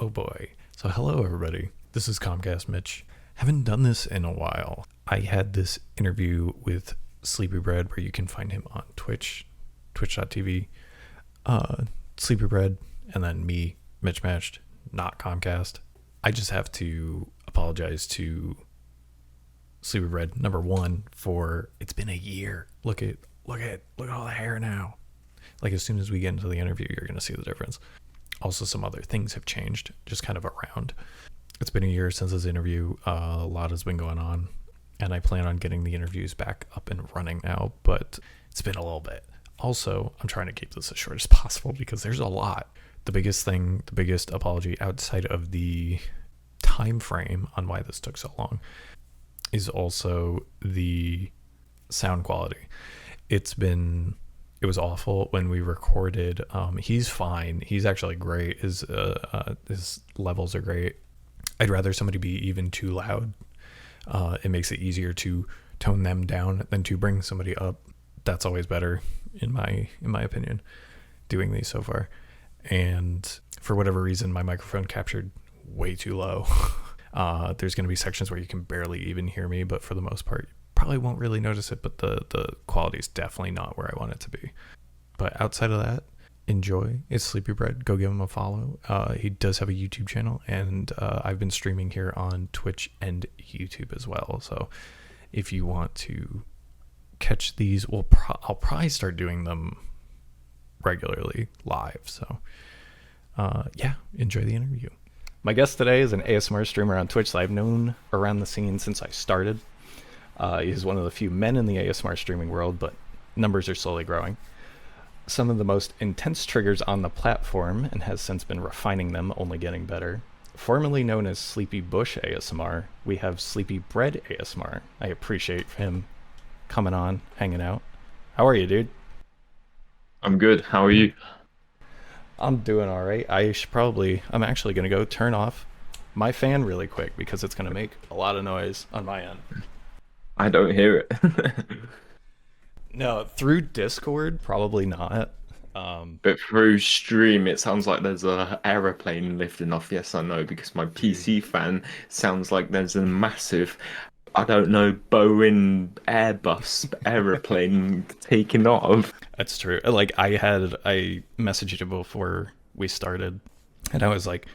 Oh boy. So hello everybody. This is CalmCast Mitch. Haven't done this in a while. I had this interview with SleepyBread where you can find him on Twitch, twitch.tv, SleepyBread, and then me, Mitch Matched, not Comcast. I just have to apologize to SleepyBread, number one, for it's been a year. Look at all the hair now. Like as soon as we get into the interview, you're gonna see the difference. Also, some other things have changed, just kind of around. It's been a year since this interview. A lot has been going on, and I plan on getting the interviews back up and running now, but it's been a little bit. Also, I'm trying to keep this as short as possible because there's a lot. The biggest apology outside of the time frame on why this took so long is also the sound quality. It was awful when we recorded. He's fine. He's actually great. His levels are great. I'd rather somebody be even too loud. It makes it easier to tone them down than to bring somebody up. That's always better in my opinion, doing these so far. And for whatever reason, my microphone captured way too low. There's going to be sections where you can barely even hear me, but for the most part, probably won't really notice it, but the quality is definitely not where I want it to be. But outside of that, enjoy. It's SleepyBread. Go give him a follow. He does have a YouTube channel, and I've been streaming here on Twitch and YouTube as well. So if you want to catch these, I'll probably start doing them regularly live. So yeah, enjoy the interview. My guest today is an ASMR streamer on Twitch that I've known around the scene since I started. He's one of the few men in the ASMR streaming world, but numbers are slowly growing. Some of the most intense triggers on the platform, and has since been refining them, only getting better. Formerly known as Sleepy Bush ASMR, we have SleepyBread ASMR. I appreciate him coming on, hanging out. How are you, dude? I'm good. How are you? I'm doing all right. I'm actually going to go turn off my fan really quick because it's going to make a lot of noise on my end. I don't hear it. No, through Discord, probably not. But through stream, it sounds like there's a aeroplane lifting off. Yes, I know, because my PC fan sounds like there's a massive, I don't know, Boeing Airbus aeroplane taking off. That's true. Like I messaged you before we started, and I was like,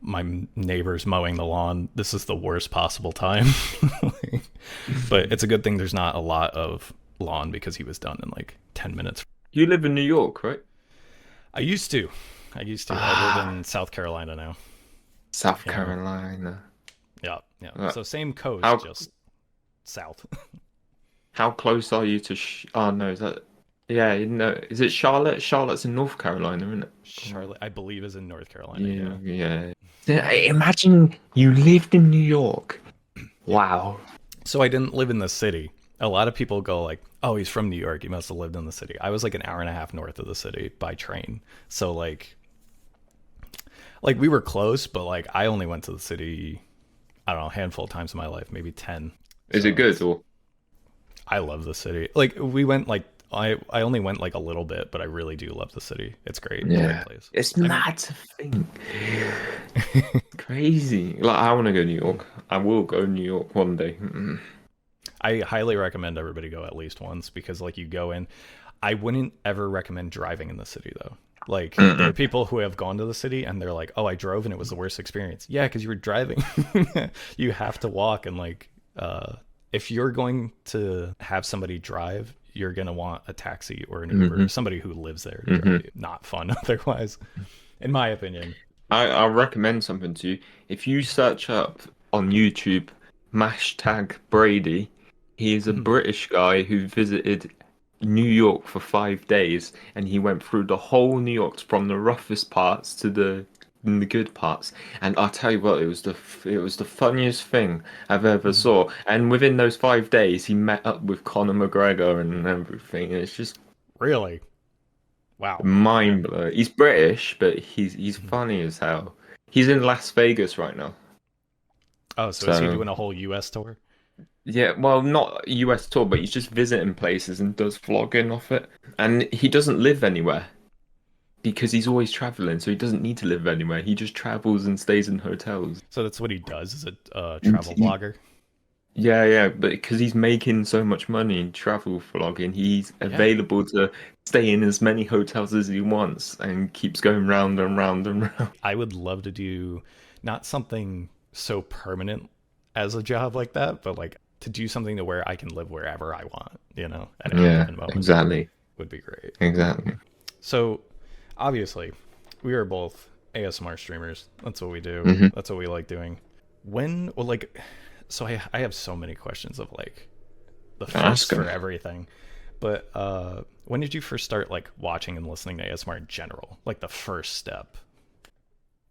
my neighbor's mowing the lawn. This is the worst possible time. But it's a good thing there's not a lot of lawn because he was done in like 10 minutes. You live in New York, right? I used to. I live in South Carolina now. South Carolina. Yeah. So same coast, just south. How close are you to oh no, is that is it Charlotte? Charlotte's in North Carolina, isn't it? Charlotte, I believe, is in North Carolina. Yeah. Imagine you lived in New York. Wow. So I didn't live in the city. A lot of people go like, oh, he's from New York, he must have lived in the city. I was like an hour and a half north of the city by train. So like we were close, but like I only went to the city, I don't know, a handful of times in my life, maybe 10. Is it good or? I love the city. Like we went like I only went like a little bit, but I really do love the city. It's great. Yeah, great place. it's mad to think. Crazy. Like I want to go to New York. I will go to New York one day. I highly recommend everybody go at least once because like you go in. I wouldn't ever recommend driving in the city though. Like there are people who have gone to the city and they're like, oh, I drove and it was the worst experience. Yeah, because you were driving. You have to walk, and like if you're going to have somebody drive, you're going to want a taxi or an Uber, somebody who lives there to drive you. Not fun otherwise, in my opinion. I'll recommend something to you. If you search up on YouTube, #Brady, he is a British guy who visited New York for 5 days, and he went through the whole New York from the roughest parts to the good parts. And I'll tell you what, it was the funniest thing I've ever saw. And within those 5 days, he met up with Conor McGregor and everything. It's just really, wow, mind blowing. He's British, but he's funny as hell. He's in Las Vegas right now. Oh, so is he doing a whole US tour? Yeah, well, not a US tour, but he's just visiting places and does vlogging off it. And he doesn't live anywhere. because he's always traveling, so he doesn't need to live anywhere. He just travels and stays in hotels. So that's what he does as a And travel vlogger. yeah, yeah, but because he's making so much money in travel vlogging, he's Yeah, available to stay in as many hotels as he wants and keeps going round and round and round. I would love to do not something so permanent as a job like that, but like to do something to where I can live wherever I want, at any Yeah, given moment exactly, would be great. exactly. So, obviously, we are both ASMR streamers. That's what we do. Hmm. That's what we like doing. So I have so many questions of like the first Ask for him. everything. But when did you first start like watching and listening to ASMR in general? Like the first step?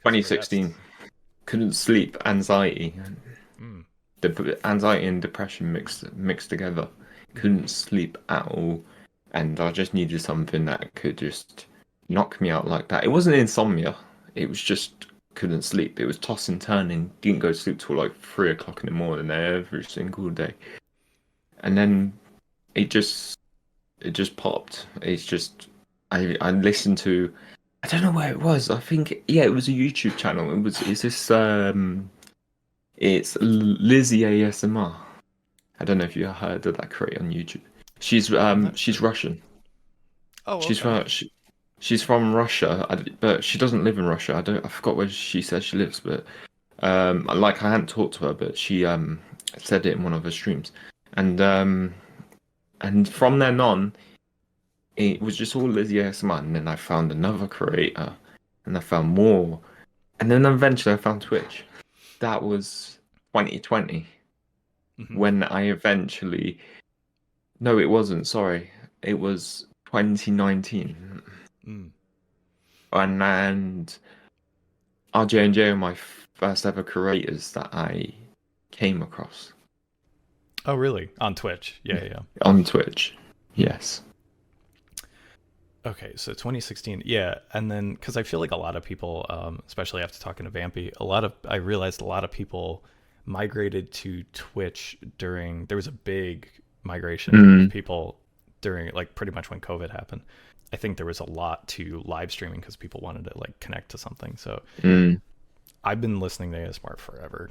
Because like that's 2016, couldn't sleep, anxiety, mm, anxiety and depression mixed together. hmm Couldn't sleep at all, and I just needed something that could just knock me out like that. It wasn't insomnia. It was just couldn't sleep. It was tossing, turning. Didn't go to sleep till like 3 o'clock in the morning every single day. And then it just popped. It's just I listened to, I don't know where it was. I think yeah, it was a YouTube channel. It's this it's Lizzie ASMR. I don't know if you heard of that creator on YouTube. I'm not She's sure. Russian. Oh, She's okay. from she's from Russia, but she doesn't live in Russia. I forgot where she says she lives, but like I hadn't talked to her, but she said it in one of her streams, and from then on, it was just all Lizzie ASMR, and then I found another creator, and I found more, and then eventually I found Twitch. That was 2020 hmm when I eventually. No, it wasn't. Sorry, it was 2019, Mm. and RJ&J are my first ever creators that I came across Oh, really? On Twitch? Yeah, yeah. on Twitch. Yes. Okay, so 2016, yeah, and then because I feel like a lot of people, especially after talking to Vampy, I realized a lot of people migrated to Twitch during there was a big migration of Mm, people during like pretty much when COVID happened. I think there was a lot to live streaming because people wanted to like connect to something. So mm. I've been listening to ASMR forever.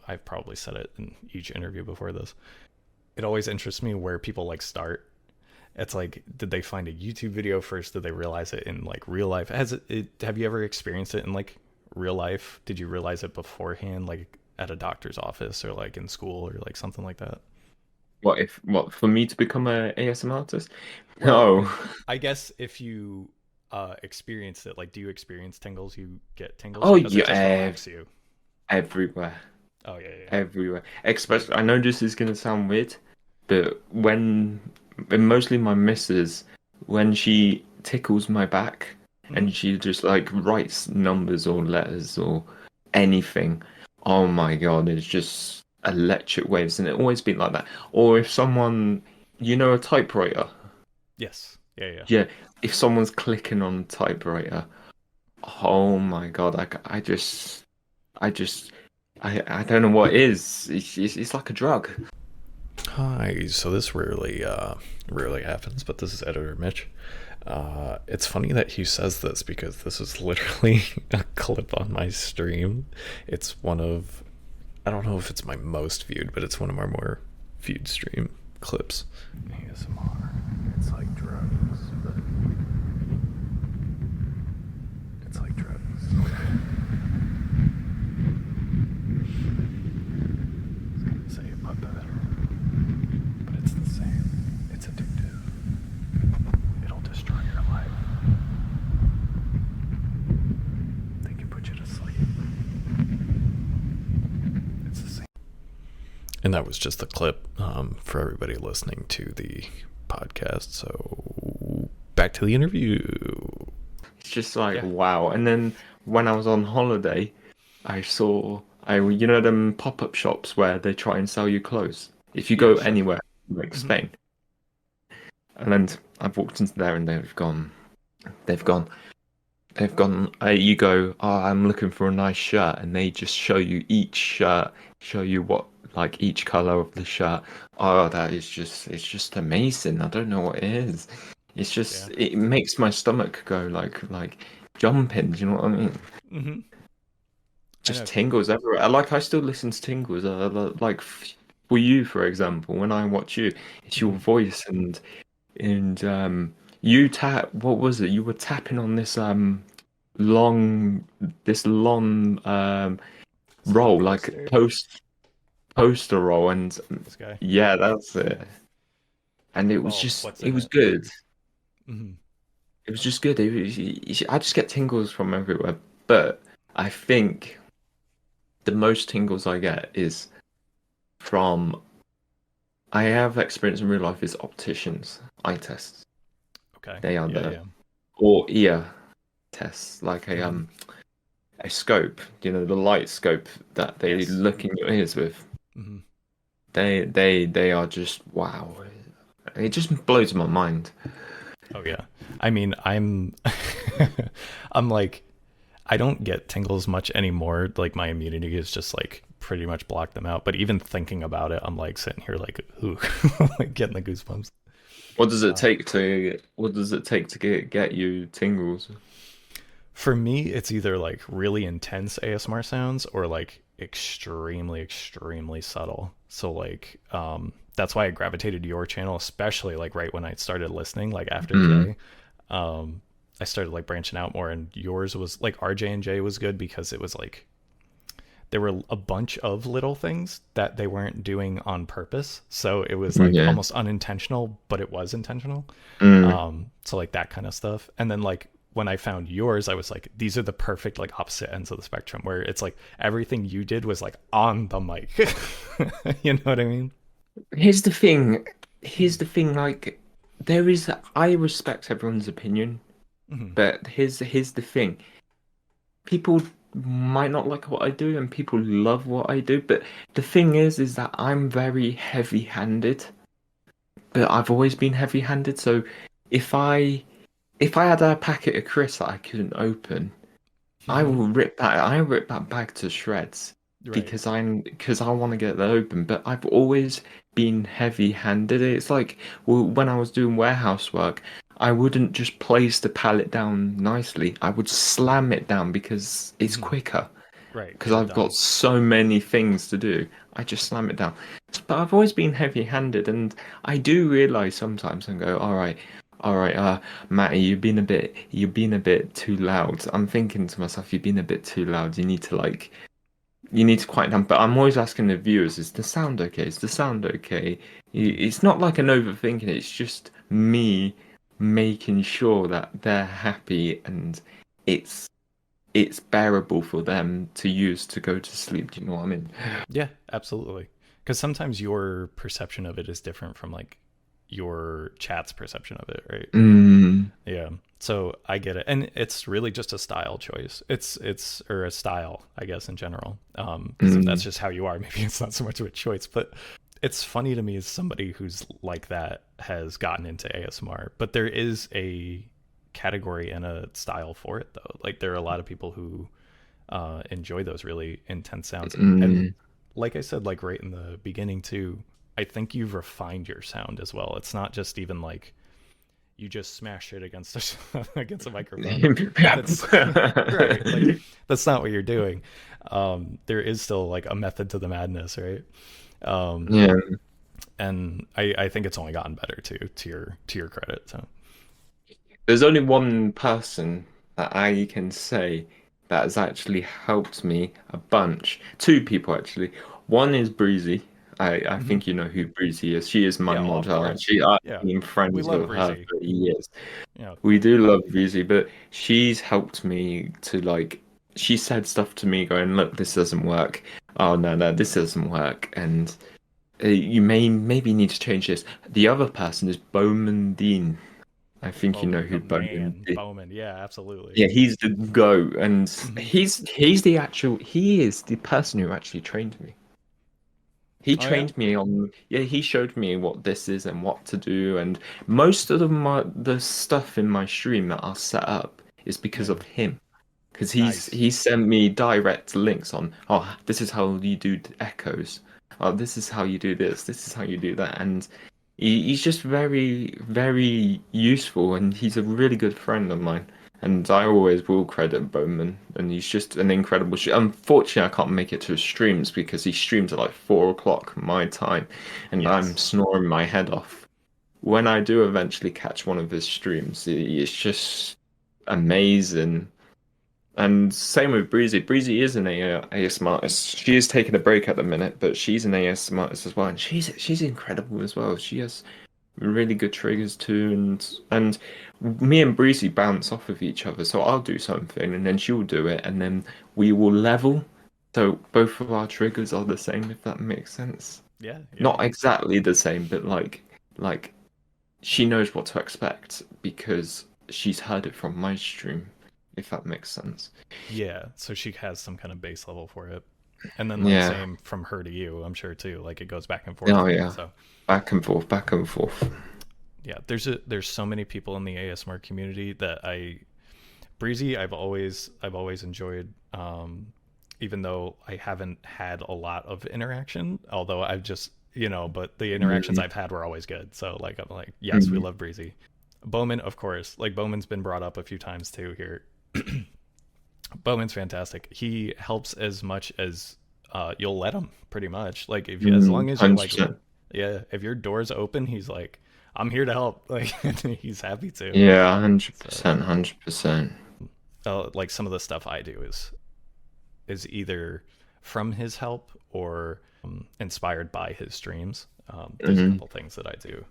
I've probably said it in each interview before this. It always interests me where people like start. It's like, did they find a YouTube video first? Did they realize it in like real life? Have you ever experienced it in like real life? Did you realize it beforehand, like at a doctor's office or like in school or like something like that? What for me to become a ASM artist? Well, No. I guess if you experience it, like, do you experience tingles? You get tingles Oh because it yeah, just relaxes you. everywhere, Oh yeah, yeah. everywhere. Especially, I know this is gonna sound weird, but and mostly my missus, when she tickles my back Hmm. and she just like writes numbers or letters or anything, oh my God, it's just electric waves, and it always been like that. Or if someone, a typewriter, Yes. Yeah, yeah. yeah, if someone's clicking on a typewriter, oh my God, I just, I don't know what it is. It's like a drug. Hi. So this rarely happens, but this is editor Mitch. It's funny that he says this because this is literally a clip on my stream. It's one of, I don't know if it's my most viewed, but it's one of my more viewed stream clips. ASMR. It's like drugs, but it's like drugs. I was gonna say it but better, but it's the same. It's addictive. It'll destroy your life. They can put you to sleep. It's the same. And that was just the clip for everybody listening to the podcast. So back to the interview. It's just like Yeah. wow. And then when I was on holiday, I saw them pop-up shops where they try and sell you clothes. If you Yeah, go sure. anywhere like hmm Spain, and then I've walked into there and they've gone, they've gone. You go, oh, I'm looking for a nice shirt, and they just show you each shirt, show you what like each color of the shirt. Oh, it's just amazing. I don't know what it is. It's Yeah. just it makes my stomach go like jumping. Do you know what I mean? Hmm. I Just know. tingles everywhere. I still listen to tingles. Like for you, for example, when I watch you, it's your Hmm. voice and you tap. What was it? You were tapping on long this long roll, Slow like coaster. poster roll, and This guy. yeah, that's it. And Well, what's it in was it? good. Hmm. It was just good. I just get tingles from everywhere. But I think the most tingles I get is from I have experience in real life is opticians eye tests. Okay. They are Yeah. the Yeah. or ear tests, like Hmm. a scope, the light scope that they Yes. look in your ears with. Hmm. They are just wow. It just blows my mind. Oh yeah. I mean, I'm like, I don't get tingles much anymore. Like my immunity is just like pretty much blocked them out. But even thinking about it, I'm like sitting here like, ooh, like getting the goosebumps. Uh, What does it take to get you tingles? for me, it's either like really intense ASMR sounds or like extremely, extremely subtle. So like, that's why I gravitated to your channel, especially like right when I started listening, like after Mm, Jay. Um, I started like branching out more, and yours was like RJ and J was good because it was like there were a bunch of little things that they weren't doing on purpose. So it was like yeah. almost unintentional, but it was intentional. Mm. So like that kind of stuff. And then like when I found yours, I was like, these are the perfect like opposite ends of the spectrum where it's like everything you did was like on the mic. You know what I mean? Here's the thing. Mm-hmm. Here's the thing. Like, there is. I respect everyone's opinion, Mm-hmm. but here's the thing. People might not like what I do, and people love what I do. But the thing is that I'm very heavy-handed. But I've always been heavy-handed. So if I if I had a packet of crisps that I couldn't open, I rip that bag to shreds Right. because I want to get that open. But I've always been heavy-handed. It's like when I was doing warehouse work, I wouldn't just place the pallet down nicely. I would slam it down because it's Mm-hmm. quicker. Right. Because Get it I've got done. so many things to do. I just slam it down. But I've always been heavy-handed, and I do realize sometimes and go, all right, Matty, you've been a bit too loud. I'm thinking to myself, you've been a bit too loud. You need to quiet down. But I'm always asking the viewers, is the sound okay? Is the sound okay? Mm-hmm. It's not like an overthinking. It's just me making sure that they're happy and it's it's bearable for them to use to go to sleep. Do you know what I mean? Yeah, absolutely. Because sometimes your perception of it is different from like your chat's perception of it, right? Mm, Yeah. So I get it, and it's really just a style choice. It's or a style, I guess, in general. Because if that's mm, just how you are, maybe it's not so much of a choice. But it's funny to me as somebody who's like that has gotten into ASMR. But there is a category and a style for it, though. Like there are a lot of people who enjoy those really intense sounds. And mm. like I said, like right in the beginning too, I think you've refined your sound as well. It's not just even like you just smash it against against a microphone. That's right. Like that's not what you're doing. There is still like a method to the madness, right? Um, Yeah. and I think it's only gotten better too, to your credit. So. There's only one person that I can say that has actually helped me a bunch. Two people actually. One is Breezy. I Hmm. think you know who Breezy is. She is my Yeah, well, of model. course. I've Yeah, been we friends love with her Breezy. for years. Yeah. We do love Breezy, but she's helped me to like. She said stuff to me, going, "Look, this doesn't work. Oh no, this doesn't work." And you maybe need to change this. The other person is Bowman Dean. I think you know Bowman who the Bowman man. Dean. Bowman. Yeah, absolutely. Yeah, he's the goat, and Hmm. he is the person who actually trained me. He Oh yeah. trained me on, yeah, he showed me what this is and what to do, and most of the stuff in my stream that I'll set up is because Yeah. of him. Because Nice. he sent me direct links on, oh, this is how you do echoes. Oh, this is how you do this. This is how you do that. he's just very, very useful, and he's a really good friend of mine. And I always will credit Bowman, and he's just an incredible. Unfortunately, I can't make it to his streams because he streams at like 4 o'clock my time, and I'm Yes. snoring my head off. When I do eventually catch one of his streams, it's just amazing. And same with Breezy. Breezy is an ASMR artist. She is taking a break at the minute, but she's an ASMR artist as well, and she's incredible as well. She has really good triggers too, and me and Breezy bounce off of each other. So I'll do something, and then she'll do it, and then we will level. So both of our triggers are the same, if that makes sense. Yeah, yeah, Not exactly the same, but like she knows what to expect because she's heard it from my stream, if that makes sense. yeah. So she has some kind of base level for it, and then like Yeah. same from her to you, I'm sure too. Like it goes back and forth. Oh yeah. So Back and forth, back and forth. yeah, there's so many people in the ASMR community that I Breezy. I've always enjoyed. Even though I haven't had a lot of interaction, although I've just but the interactions Mm, I've had were always good. So like I'm like, yes, we mm, love Breezy. Bowman, of course. Like Bowman's been brought up a few times too here. Bowman's fantastic. He helps as much as you'll let him, pretty much. Like if you, as long as you're like, 100%. yeah, if your door's open, he's like, I'm here to help. Like he's happy to. Yeah, So 100%, 100%. like some of the stuff I do is either from his help or inspired by his streams. There's a Hmm. couple things that I do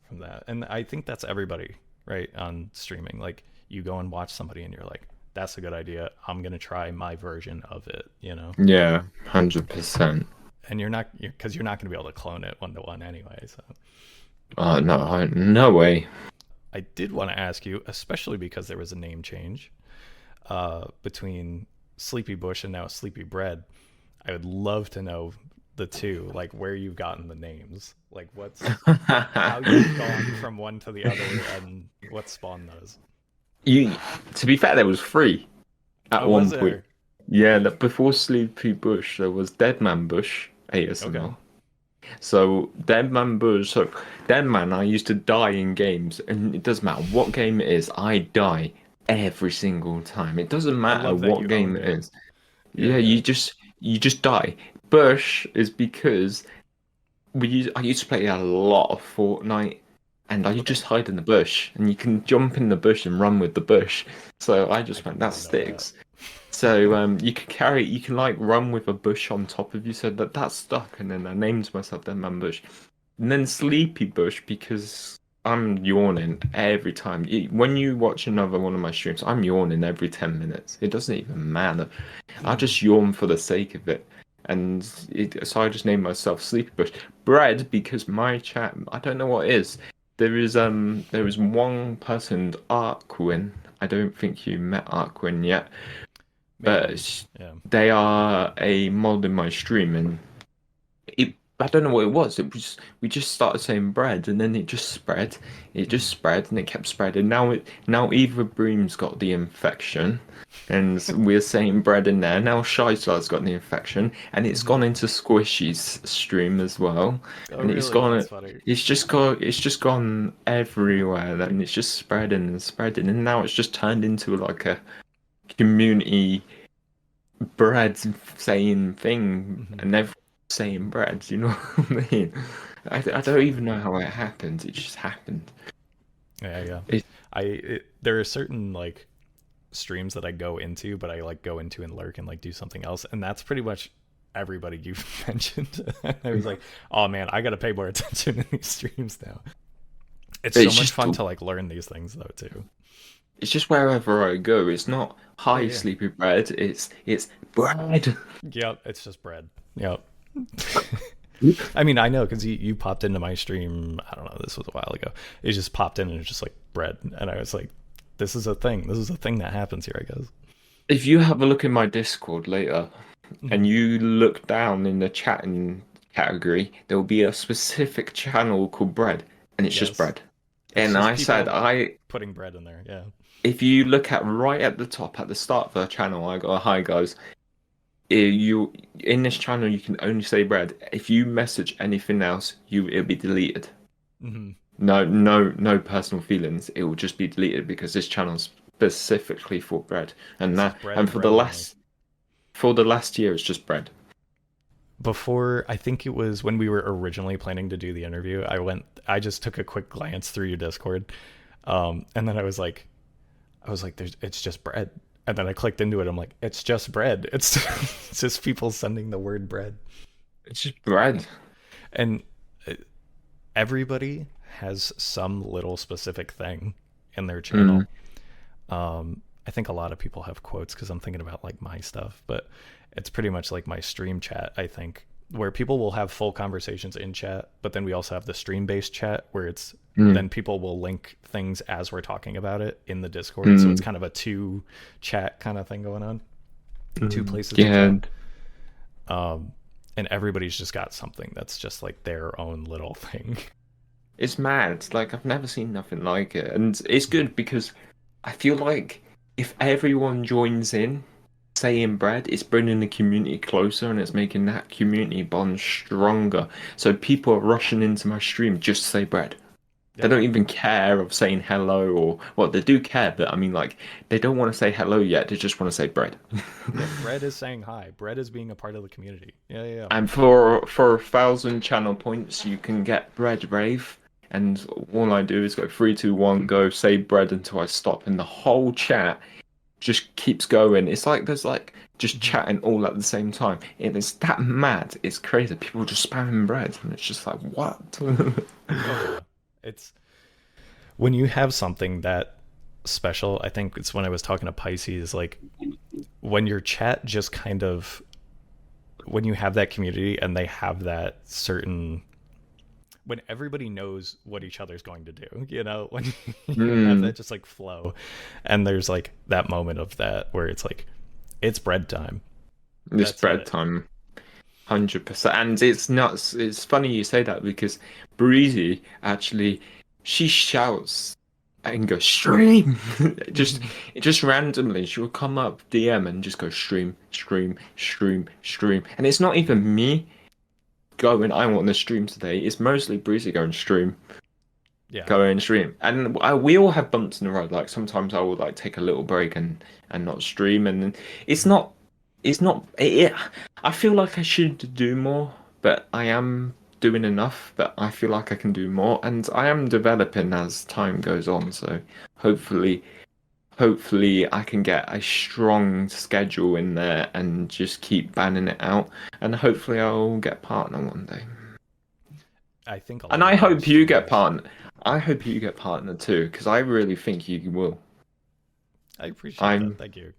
from that, and I think that's everybody, right, on streaming. Like you go and watch somebody, and you're like, "That's a good idea. I'm gonna try my version of it." Yeah, 100%. And because you're not gonna be able to clone it one to one anyway. So No, no way. I did want to ask you, especially because there was a name change between Sleepy Bush and now Sleepy Bread. I would love to know the two, like where you've gotten the names, like how you've gone from one to the other, and what spawned those. You, to be fair, there was three at Oh, was one point. there? Yeah, before Sleepy Bush, there was Dead Man Bush Okay. ASMR. So Dead Man Bush, so Dead Man, I used to die in games, and it doesn't matter what game it is, I die every single time. It doesn't I matter love that what you game owned it it. is. Yeah, Yeah, yeah. you just die. Bush is because I used to play a lot of Fortnite, and I Okay. just hide in the bush, and you can jump in the bush and run with the bush. So I I just went, didn't that even know that. sticks. So you can like run with a bush on top of you, so that's stuck. And then I named myself Dead Man Bush, and then Sleepy Bush because I'm yawning every time. When you watch another one of my streams, I'm yawning every 10 minutes. It doesn't even matter. I just yawn for the sake of it. So I just named myself Sleepy Bush. Bread because my chat, I don't know what it is. There is one person, Arkwin. I don't think you met Arkwin yet, but Maybe. Yeah. they are a mod in my stream, and I don't know what it was. It was we just started saying bread, and then it just spread. It just Mhm. spread, and it kept spreading. Now Eva Broom's got the infection, and we're saying bread in there. Now Shyzlar's got the infection, and it's Mhm. gone into Squishy's stream as well, Oh, and it's really? That's gone. funny. It's just gone everywhere, and it's just spreading and spreading, and now it's just turned into like a community bread saying thing, Mhm. and everyone's saying bread. You know what I mean? I That's don't funny. even know how it happened. It just happened. Yeah, yeah. It, There are certain like streams that I go into, but I like go into and lurk and like do something else, and that's pretty much everybody you've mentioned. I was like, oh man, I gotta pay more attention in these streams now. It's so it's much just fun to like learn these things though too. it's just wherever I go. It's not Oh hi yeah. sleepy bread. It's bread. Yep, it's just bread. Yep. I mean, I know because you popped into my stream. I don't know. This was a while ago. It just popped in and it was just like bread, and I was like, "This is a thing. This is a thing that happens here." I guess. If you have a look in my Discord later, and Mhm. you look down in the chatting category, there will be a specific channel called bread, and it's just Yes, bread. it's And just I said, people I putting bread in there. Yeah. if you look at right at the top at the start of the channel, I go, hi guys. You in this channel you can only say bread. If you message anything else, it'll be deleted. Hmm. No personal feelings. It will just be deleted because this channel's specifically for bread, and This is that bread and and bread only. for the last year, it's just bread. Before, I think it was when we were originally planning to do the interview, I just took a quick glance through your Discord. And then I was like, it's just bread. And then I clicked into it. I'm like, it's just bread. It's, it's just people sending the word bread. It's just bread. And uh, everybody has some little specific thing in their Mm, channel. I think a lot of people have quotes because I'm thinking about like my stuff, but it's pretty much like my stream chat, I think, where people will have full conversations in chat, but then we also have the stream based chat where it's mm, then people will link things as we're talking about it in the Discord. So it's mm, kind of a two chat kind of thing going on, two mm. places to Yeah, chat. Um, and everybody's just got something that's just like their own little thing. it's mad. Like I've never seen nothing like it, and it's good because I feel like if everyone joins in saying bread, it's bringing the community closer and it's making that community bond stronger. So people are rushing into my stream just to say bread. They Yep. don't even care of saying hello or well, they do care, but I mean, like, they don't want to say hello yet. They just want to say bread. Yeah. Bread is saying hi. Bread is being a part of the community. Yeah. Yeah. Yeah. And for 1,000 channel points, you can get bread rave. And all I do is go 3, 2, 1, go say bread until I stop, and the whole chat just keeps going. It's like there's like just Mhm. chatting all at the same time. It's that mad. It's crazy. People just spamming bread, and it's just like what? Oh, yeah. It's when you have something that special. I think it's when I was talking to Pisces, like when your chat just kind of when you have that community and they have that certain when everybody knows what each other's going to do, when you have Mm, that just like flow and there's like that moment of that where it's like it's bread time. this That's bread it. time. 100%. And it's nuts. It's funny you say that because Breezy actually she shouts and goes stream. just just randomly she'll come up DM and just go stream, stream, stream, stream. And it's not even me going, I want to stream today. It's mostly Breezy going stream, Yeah. going stream. And we all have bumps in the road. Like sometimes I will like take a little break and not stream and it's not I feel like I should do more, but I am doing enough, but I feel like I can do more, and I am developing as time goes on. So hopefully, hopefully I can get a strong schedule in there and just keep banning it out, and hopefully I'll get partner one day. I think a And lot of streamers. I hope you get partner too, because I really think you will. I appreciate that. I'm Thank you.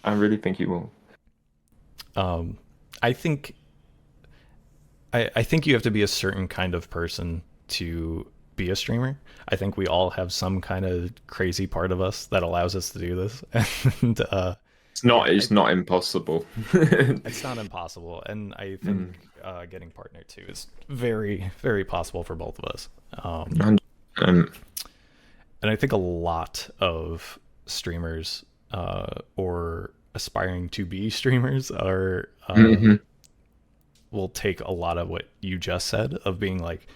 I really think you will. Um I think I think you have to be a certain kind of person to be a streamer. I think we all have some kind of crazy part of us that allows us to do this. And yeah, It's not impossible. it's not impossible. And I think Mm. getting partner too is very, very possible for both of us. And, um, And I think a lot of streamers or aspiring to be streamers are mhm. will take a lot of what you just said of being like,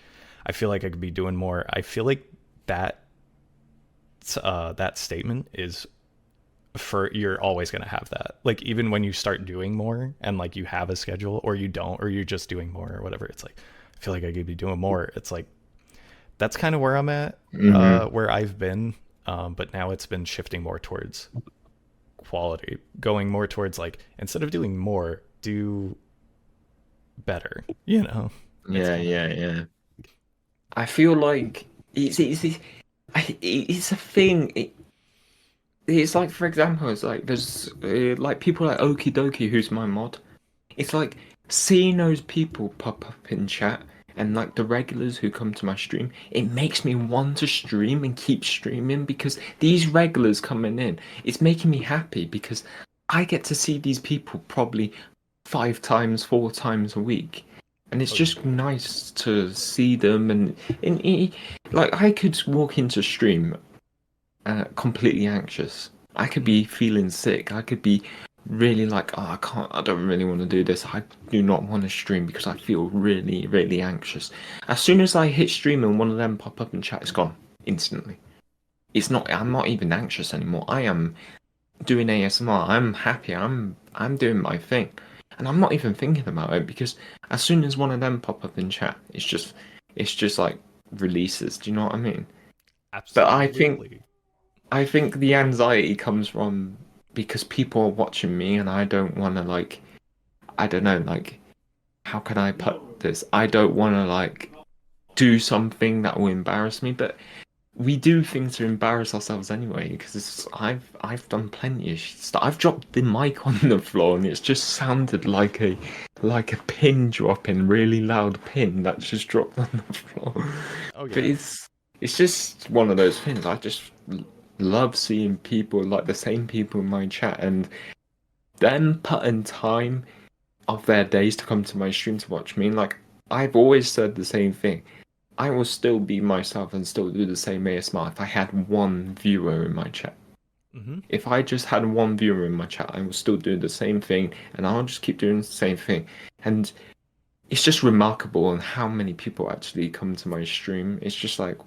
I feel like I could be doing more. I feel like that that statement is for you're always going to have that. Like even when you start doing more and like you have a schedule or you don't or you're just doing more or whatever, it's like I feel like I could be doing more. It's like that's kind of where I'm at, Hmm. where I've been. But now it's been shifting more towards quality, going more towards like instead of doing more, do better. It's Yeah, kind of yeah, yeah. I feel like it's a thing. It's like, for example, it's like there's like people like Okie Dokie, who's my mod. It's like seeing those people pop up in chat and like the regulars who come to my stream. It makes me want to stream and keep streaming because these regulars coming in, it's making me happy because I get to see these people probably 5 times, 4 times a week. And it's oh yeah. just nice to see them and like I could walk into stream completely anxious. I could Mhm. be feeling sick. I could be really like, oh, I don't really want to do this. I do not want to stream because I feel really, really anxious. As soon as I hit stream and one of them pop up in chat, it's gone instantly. I'm not even anxious anymore. I am doing ASMR. I'm happy. I'm doing my thing. And I'm not even thinking about it because as soon as one of them pop up in chat, it's just like releases. Do you know what I mean? But Absolutely. I think the anxiety comes from because people are watching me and I don't want to like I don't know like how can I put this? I don't want to like do something that will embarrass me, but we do things to embarrass ourselves anyway because I've done plenty of stuff. I've dropped the mic on the floor and it's just sounded like a pin dropping, really loud pin that's just dropped on the floor. Oh But yeah. it's just one of those things. I just love seeing people like the same people in my chat and them putting time of their days to come to my stream to watch me. And like I've always said the same thing. I will still be myself and still do the same ASMR if I had one viewer in my chat. Hmm. If I just had one viewer in my chat, I will still do the same thing and I'll just keep doing the same thing. And it's just remarkable on how many people actually come to my stream. It's just like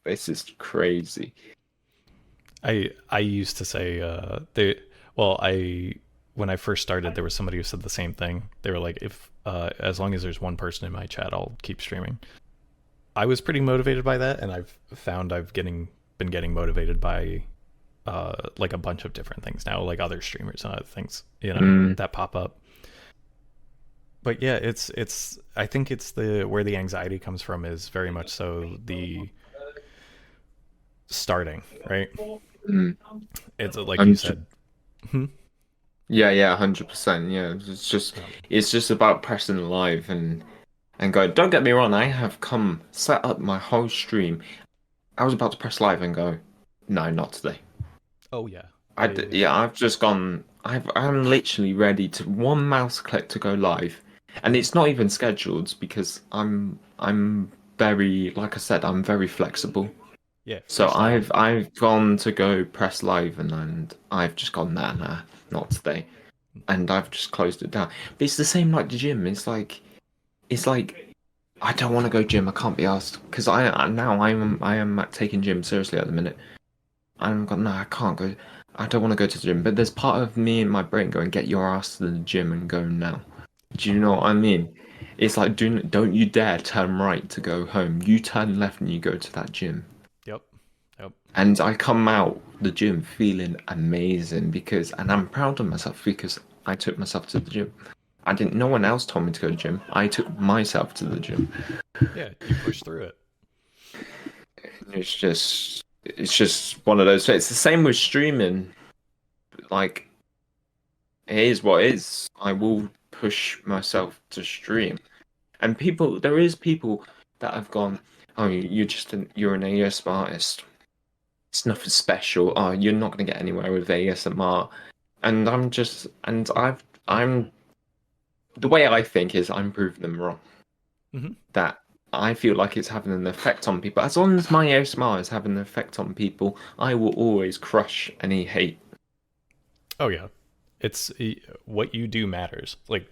this is crazy. I used to say they well I when I first started there was somebody who said the same thing. They were like, if as long as there's one person in my chat, I'll keep streaming. I was pretty motivated by that, and I've found I've getting been getting motivated by like a bunch of different things now, like other streamers and other things, Mm, that pop up. But yeah, it's I think it's the where the anxiety comes from is very much so the starting, right? mm. It's like you And said. Hmm? yeah, yeah, 100%. Yeah, Yeah. it's just about pressing live and go. Don't get me wrong, I have come set up my whole stream. I was about to press live and go, no, not today. Oh yeah. I Yeah, I've just gone. I'm literally ready to one mouse click to go live, and Mhm. it's not even scheduled because I'm very like I said I'm very flexible. Yeah, So freestyle. I've gone to go press live and I've just gone nah, not today, and I've just closed it down. But it's the same like the gym. It's like I don't want to go gym. I can't be asked because now I am taking gym seriously at the minute. I'm going, no, I can't go. I don't want to go to the gym. But there's part of me in my brain going, get your ass to the gym and go now. Do you know what I mean? It's like, don't you dare turn right to go home. You turn left and you go to that gym. Yep. Yep. And I come out the gym feeling amazing and I'm proud of myself because I took myself to the gym. No one else told me to go to the gym. I took myself to the gym. Yeah, you push through it. It's just one of those. It's the same with streaming. Like, it is what it is. I will push myself to stream. And there is people that have gone, oh, you're an ASMR artist. It's nothing special. Oh, you're not going to get anywhere with ASMR. And I'm, the way I think is I'm proving them wrong. Hmm. That I feel like it's having an effect on people. As long as my ASMR is having an effect on people, I will always crush any hate. Oh yeah, it's what you do matters. Like,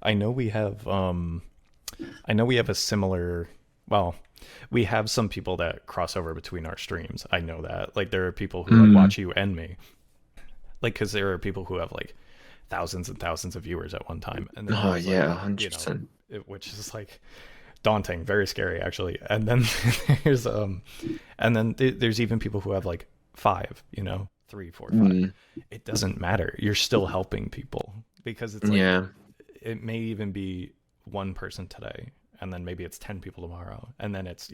I know we have, I know we have a similar. Well, we have some people that cross over between our streams. I know that. Like, there are people who like Mm. watch you and me. Like, because there are people who have like thousands and thousands of viewers at one time, and then Oh there's yeah, like, 100%. which is like daunting, very scary actually. And then there's there's even people who have like five, three, four, five. Mm. It doesn't matter. You're still helping people because it's like Yeah. it may even be one person today, and then maybe it's 10 people tomorrow, and then it's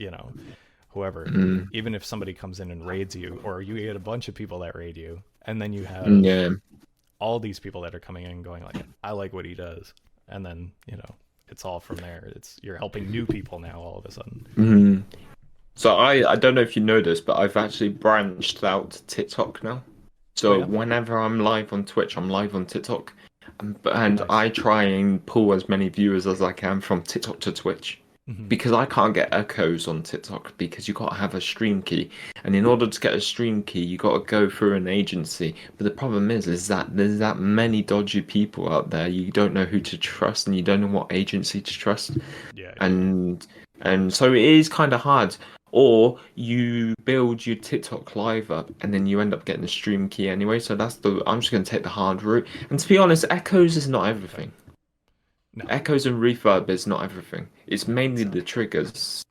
whoever. Mm. Even if somebody comes in and raids you, or you get a bunch of people that raid you, and then you have Yeah. all these people that are coming in and going like, I like what he does, and then it's all from there. It's you're helping new people now all of a sudden. Mm. So I don't know if you know this, but I've actually branched out to TikTok now. Oh So yeah, whenever I'm live on Twitch, I'm live on TikTok, and nice. I try and pull as many viewers as I can from TikTok to Twitch. Hmm. because I can't get echoes on TikTok because you got to have a stream key, and in order to get a stream key, you got to go through an agency. But the problem is that there's that many dodgy people out there. You don't know who to trust, and you don't know what agency to trust, Yeah, yeah, yeah. and so it is kind of hard. Or you build your TikTok live up, and then you end up getting a stream key anyway. So I'm just going to take the hard route. And to be honest, echoes is not Okay. everything. No, Echoes and reverb is not everything. It's it's mainly not. the triggers.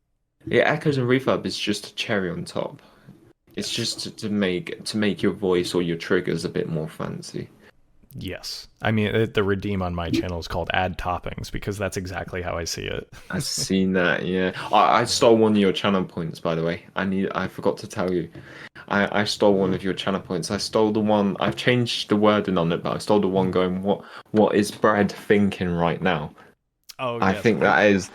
Yeah, echoes and reverb is just a cherry on top. It's Yes. just to make your voice or your triggers a bit more fancy. Yes. I mean, the redeem on my channel is called add toppings because that's exactly how I see it. I've seen that, yeah. I Yeah. stole one of your channel points, by the way. I forgot to tell you. I stole one of your channel points. I stole the one I've changed the wording on it, but I stole the one Mhm. going, what is Brad thinking right now? Oh I yes, think that is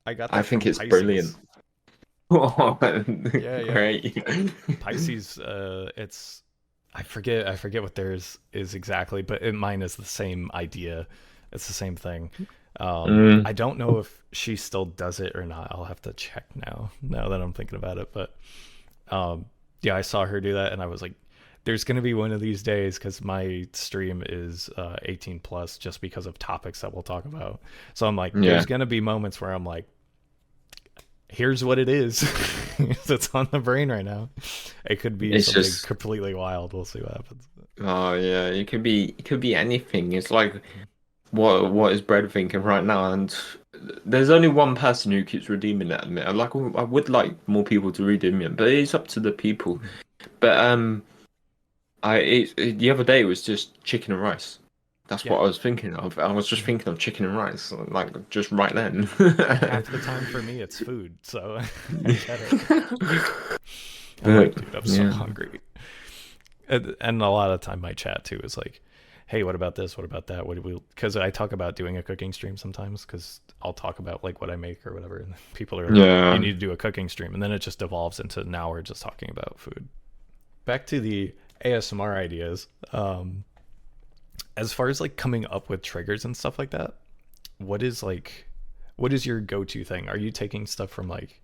I got I that think from it's brilliant. Pisces. Oh, Yeah, yeah. great. Pisces. It's I forget what theirs is exactly, but mine is the same idea. It's the same thing. Mm, I don't know if she still does it or not. I'll have to check now. Now that I'm thinking about it, but um, yeah, I saw her do that, and I was like, "There's gonna be one of these days because my stream is 18 plus, just because of topics that we'll talk about." So I'm like, "There's yeah. gonna be moments where I'm like, here's what it is. It's on the brain right now. It could be It's something just completely wild. We'll see what happens." oh yeah, it could be anything. It's like what is Brad thinking right now? And there's only one person who keeps redeeming it at the minute. I would like more people to redeem it, but it's up to the people. But the other day it was just chicken and rice. That's Yeah, what I was thinking of. I was just mhm. thinking of chicken and rice, like just right then. Half the time for me it's food, so I get it. I'm like, But dude, I'm so yeah, hungry. And a lot of time my chat too is like, hey, what about this? What about that? What do we? Because I talk about doing a cooking stream sometimes because I'll talk about like what I make or whatever, and people are like, you yeah. need to do a cooking stream, and then it just evolves into now we're just talking about food. Back to the ASMR ideas. As far as like coming up with triggers and stuff like that, what is like, what is your go-to thing? Are you taking stuff from like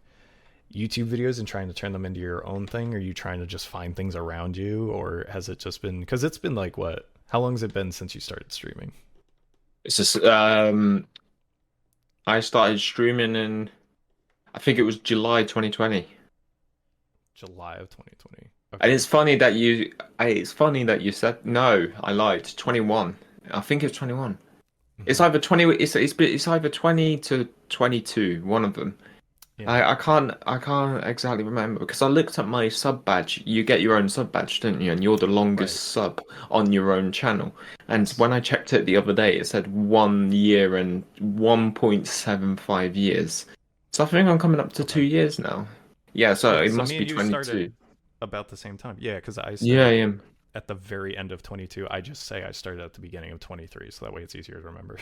YouTube videos and trying to turn them into your own thing? Are you trying to just find things around you, or has it just been because it's been like what? How long has it been since you started streaming? It's just I started streaming in I think it was July 2020. July of 2020. And Okay. it's funny that you said no, I lied. 21. I think it's 21. It's Hmm. either 20 it's either 20 to 22, one of them. Yeah. I can't exactly remember because I looked at my sub badge. You get your own sub badge, don't you? And you're the longest Right. sub on your own channel. And Yes. when I checked it the other day, it said 1 year and 1.75 years. So I think I'm coming up to Okay. 2 years now. Yeah, so Yeah. it So must me be and you 22. started about the same time. Yeah, because I Yeah, started yeah. at the very end of 22. I just say I started at the beginning of 23, so that way it's easier to remember.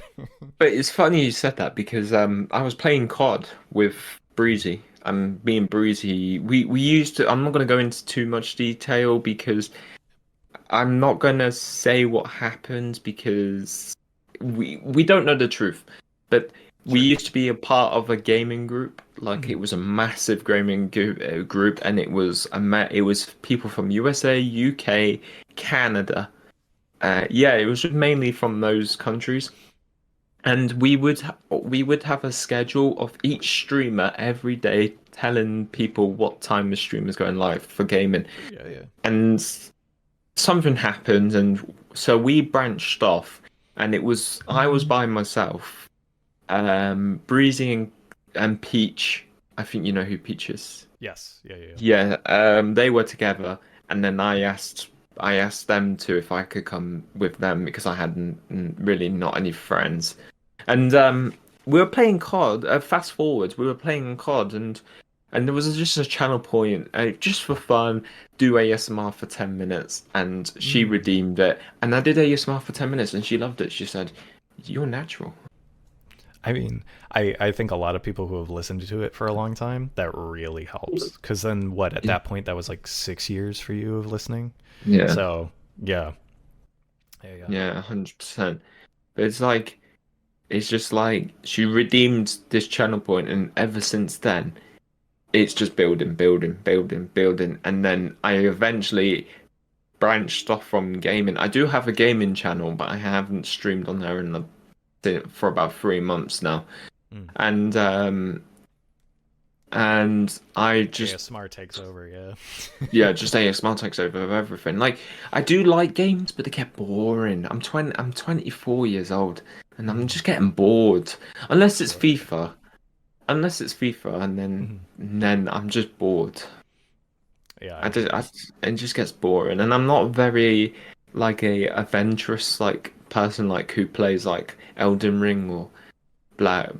But it's funny you said that because I was playing COD with Breezy and me and Breezy we used to I'm not going to go into too much detail because I'm not going to say what happened because we don't know the truth. But we Sure. used to be a part of a gaming group, like Mhm. it was a massive gaming group, and it was people from USA, UK, Canada. Yeah, it was just mainly from those countries. And we would have a schedule of each streamer every day telling people what time the stream is going live for gaming. Yeah, yeah. And something happened, and so we branched off, and I was by myself. Breezy and Peach, I think you know who Peach is. Yes. Yeah, yeah, yeah. Yeah, they were together, and then I asked them to if I could come with them because I had really not any friends, and we were playing COD. Fast forward, we were playing COD, and there was just a channel point, just for fun, do ASMR for 10 minutes, and she Mm. redeemed it, and I did ASMR for 10 minutes, and she loved it. She said, "You're natural." I mean, I think a lot of people who have listened to it for a long time, that really helps. Because then, what, at that point, that was like 6 years for you of listening? Yeah, So, yeah. Yeah, yeah. yeah, 100%. But it's like. It's just like she redeemed this channel point, and ever since then, it's just building, building, building, building, and then I eventually branched off from gaming. I do have a gaming channel, but I haven't streamed on there for about 3 months now, Mm. and I just ASMR takes over, yeah. yeah, just ASMR takes over everything. Like I do like games, but they get boring. I'm 24 years old, and I'm just getting bored. Unless it's Sure. FIFA. Unless it's FIFA, and then Mhm. I'm just bored. Yeah, I I just hear you. I, it just gets boring, and I'm not very like a adventurous like person like who plays like Elden Ring or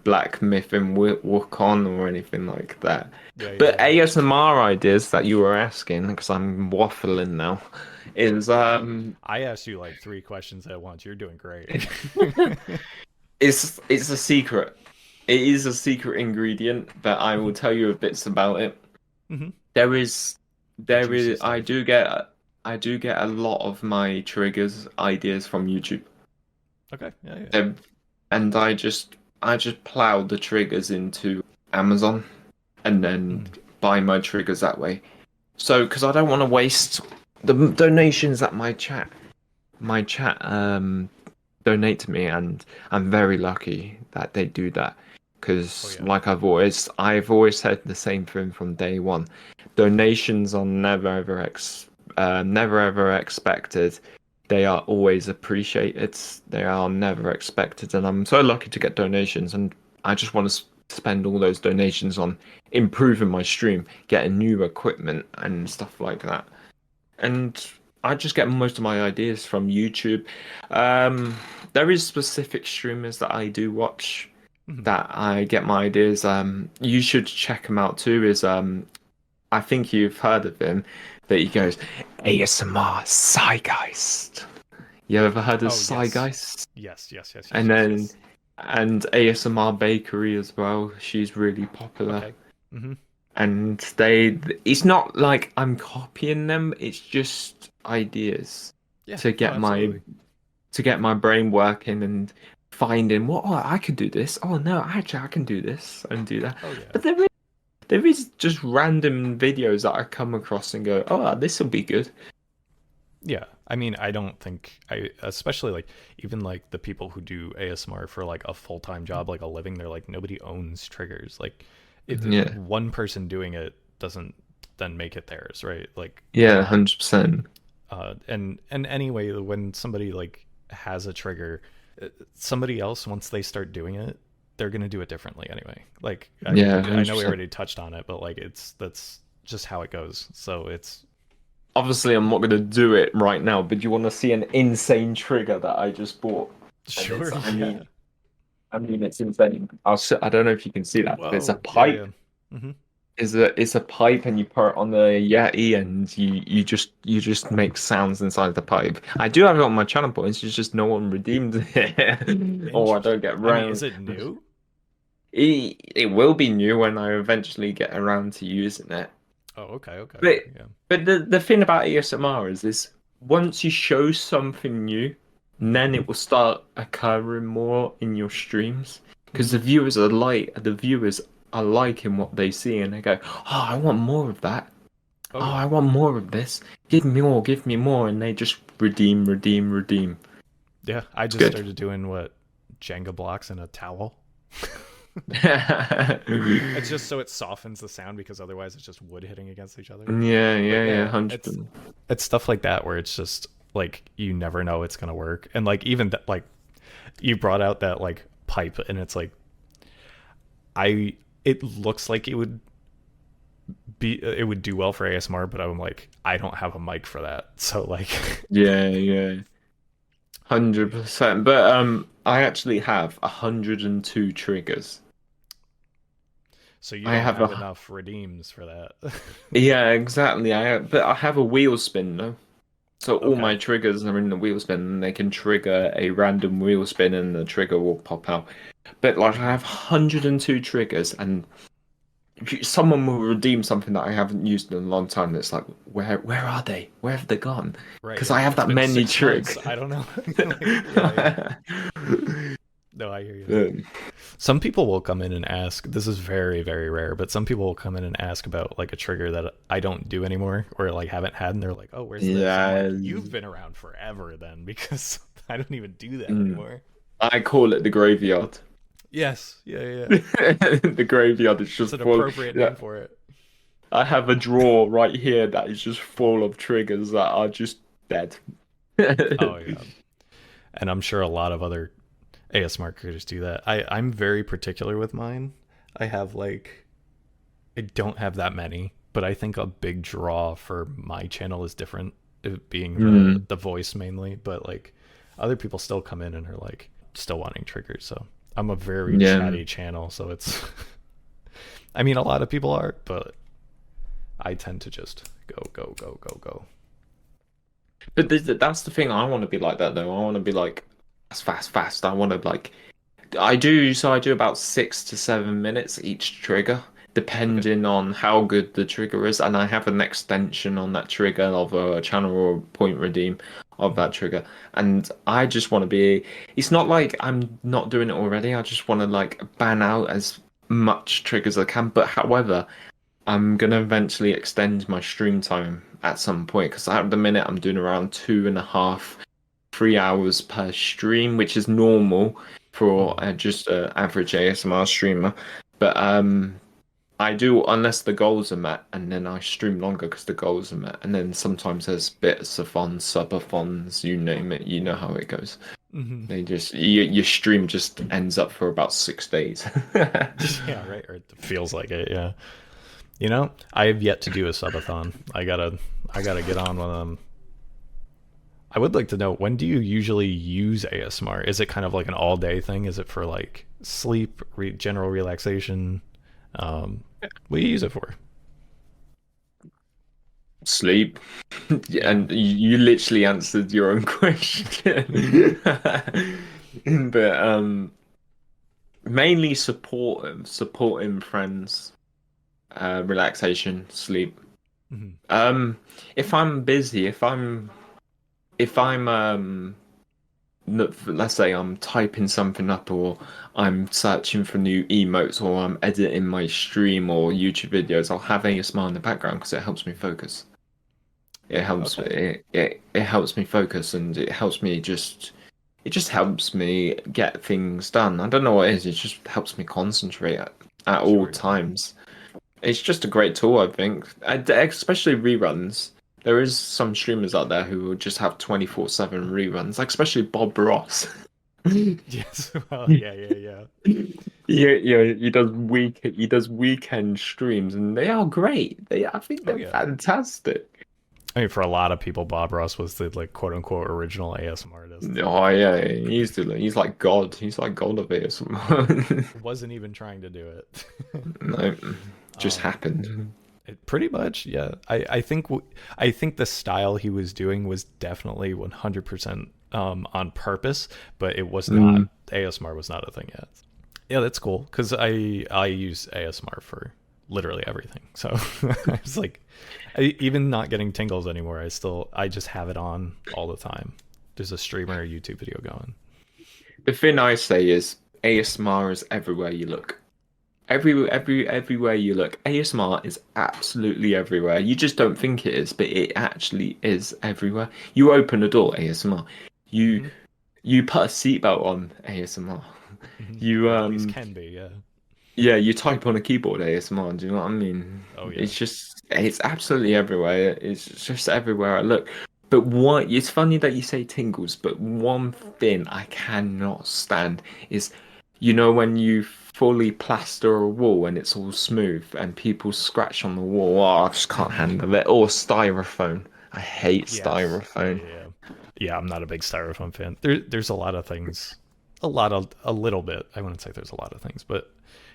Black Myth and Wukong or anything like that. Yeah, yeah, But yeah. ASMR ideas that you were asking, because I'm waffling now, is I asked you like three questions at once. You're doing great. it's a secret. It is a secret ingredient, but I will Mhm. tell you bits about it. Mhm. There is The there juicy is stuff. I do get a lot of my triggers ideas from YouTube. Okay. Yeah, yeah. Um, and I just plow the triggers into Amazon and then Mhm. buy my triggers that way. So, because I don't want to waste the donations that my chat donate to me, and I'm very lucky that they do that. Oh Because yeah. like I've always said the same thing from day one. Donations are never ever expected. They are always appreciated. They are never expected, and I'm so lucky to get donations. And I just want to spend all those donations on improving my stream, getting new equipment and stuff like that. And I just get most of my ideas from YouTube. Um, there is specific streamers that I do watch Mhm. that I get my ideas. You should check him out too. I think you've heard of him, but he goes ASMR Psygeist. You ever heard of Oh yes. Psygeist? Yes. Yes. Yes. Yes. And Yes. then Yes. and ASMR Bakery as well. She's really popular. Okay. Mhm. And it's not like I'm copying them, it's just ideas Yeah. to No, get my absolutely. brain working and finding I could do this. Oh no, actually I can do this and do that. Oh yeah. But there is just random videos that I come across and go, oh, this will be good. Yeah. I mean, I don't think especially like even like the people who do ASMR for like a full-time job, like a living, they're like nobody owns triggers. Like Yeah, one person doing it doesn't then make it theirs, right? Like yeah, 100%. and anyway, when somebody like has a trigger, somebody else once they start doing it, they're gonna do it differently anyway. Like Yeah, I know we 100%. already touched on it, but like that's just how it goes. So it's Obviously, I'm not going to do it right now, but you want to see an insane trigger that I just bought, and sure, yeah. I mean, it's insane. I don't know if you can see that, but it's a Whoa, yeah, yeah. pipe. Hmm. It's a pipe, and you put it on the Yeti, and you just make sounds inside the pipe. I do have it on my channel points. It's just no one redeemed it, or I don't Interesting. get I mean, round. is it new? It will be new when I eventually get around to using it. Oh, okay, okay, But yeah. the thing about ASMR is this: once you show something new, then it will start occurring more in your streams because Hmm. the viewers are liking what they see, and they go, "Oh, I want more of that. Oh Oh, yeah, I want more of this. Give me more," and they just redeem, redeem, redeem. yeah. I It's just good. started doing what Jenga blocks in a towel. It's just so it softens the sound because otherwise it's just wood hitting against each other. Yeah, But yeah, yeah, yeah, 100%. it's stuff like that where it's just like you never know it's gonna work, and like even that like you brought out that like pipe, and it's like I it looks like it would do well for ASMR, but I'm like I don't have a mic for that, so like Yeah, yeah, 100%. But I actually have 102 triggers. so you I don't have have a enough redeems for that. Yeah, exactly. But I have a wheel spin though. So all Okay. my triggers are in the wheel spin, and they can trigger a random wheel spin, and the trigger will pop out. But like I have 102 triggers, and someone will redeem something that I haven't used in a long time. That's like, where are they? Where have they gone? Right, Because yeah. I have It's that been many 6 months. triggers. I don't know. Like, yeah, yeah. No, I hear you. Um, Some people will come in and ask, this is very, very rare, but some people will come in and ask about like a trigger that I don't do anymore or like haven't had, and they're like, oh, where's this? I'm like, yeah, you've been around forever then, because I don't even do that mm, anymore. I call it the graveyard. Yes, yeah, yeah, yeah. The graveyard is It's just an full. appropriate Yeah, name for it. I have a drawer right here that is just full of triggers that are just dead. Oh yeah. And I'm sure a lot of other ASMR creators do that. I'm very particular with mine. I have like I don't have that many, but I think a big draw for my channel is different, it being Hmm. the voice mainly. But like other people still come in and are like still wanting triggers. So I'm a very Yeah. chatty channel, so it's I mean a lot of people are, but I tend to just go go go go go. But that's the thing. I want to be like that though. I want to be like fast, fast, fast. I want to like I do about 6 to 7 minutes each trigger, Okay. depending on how good the trigger is. And I have an extension on that trigger of a channel or point redeem of Mhm. that trigger. And I just want to be, it's not like I'm not doing it already. I just want to like ban out as much triggers as I can. But however, I'm gonna eventually extend my stream time at some point because at the minute I'm doing around 2.5, 3 hours per stream, which is normal for Mhm. just an average ASMR streamer. But I do unless the goals are met, and then I stream longer because the goals are met. And then sometimes there's bits of fun, subathons, you name it. You know how it goes. Mhm. They just your stream just ends up for about 6 days. Yeah, right. Or it feels like it. Yeah. You know, I have yet to do a subathon. I gotta get on with them. I would like to know, when do you usually use ASMR? Is it kind of like an all day thing? Is it for like sleep, general relaxation? Um, what do you use it for? Sleep. Yeah, Yeah. and you literally answered your own question. But mainly supporting friends, relaxation, sleep. Mhm. Um, if I'm busy, if I'm let's say I'm typing something up or I'm searching for new emotes or I'm editing my stream or YouTube videos, I'll have ASMR in the background because it helps me focus. Okay. It helps me focus and it just helps me get things done. I don't know what it is, it just helps me concentrate at all Sure. times. It's just a great tool, I think. Especially reruns. There is some streamers out there who will just have 24/7 reruns, like especially Bob Ross. Yes. Well, yeah, yeah, yeah. He does weekend streams and they are great. I think Oh they're yeah. fantastic. I mean, for a lot of people, Bob Ross was the like quote unquote original ASMR artist. Oh yeah, he's like God. He's like God of ASMR. Wasn't even trying to do it. No, just um, happened. Pretty much, yeah. I think I think the style he was doing was definitely 100% on purpose, but it was not, Mm, ASMR was not a thing yet. Yeah, that's cool because I use ASMR for literally everything. So it's like even not getting tingles anymore. I just have it on all the time. There's a streamer or YouTube video going. the thing I say is ASMR is everywhere you look. Everywhere you look, ASMR is absolutely everywhere. You just don't think it is, but it actually is everywhere. You open a door, ASMR. You Hmm. you put a seatbelt on, ASMR. Hmm. You Or at least can be, yeah. yeah, you type on a keyboard, ASMR. Do you know what I mean? Oh yeah. It's absolutely everywhere. It's just everywhere I look. But what it's funny that you say tingles, but one thing I cannot stand is, when you fully plaster a wall and it's all smooth and people scratch on the wall. Oh, I just can't Hmm. handle it. Or styrofoam. I hate Yes. Yeah, styrofoam. yeah, yeah. Yeah, I'm not a big styrofoam fan. There's a lot of things, a little bit. I wouldn't say there's a lot of things, but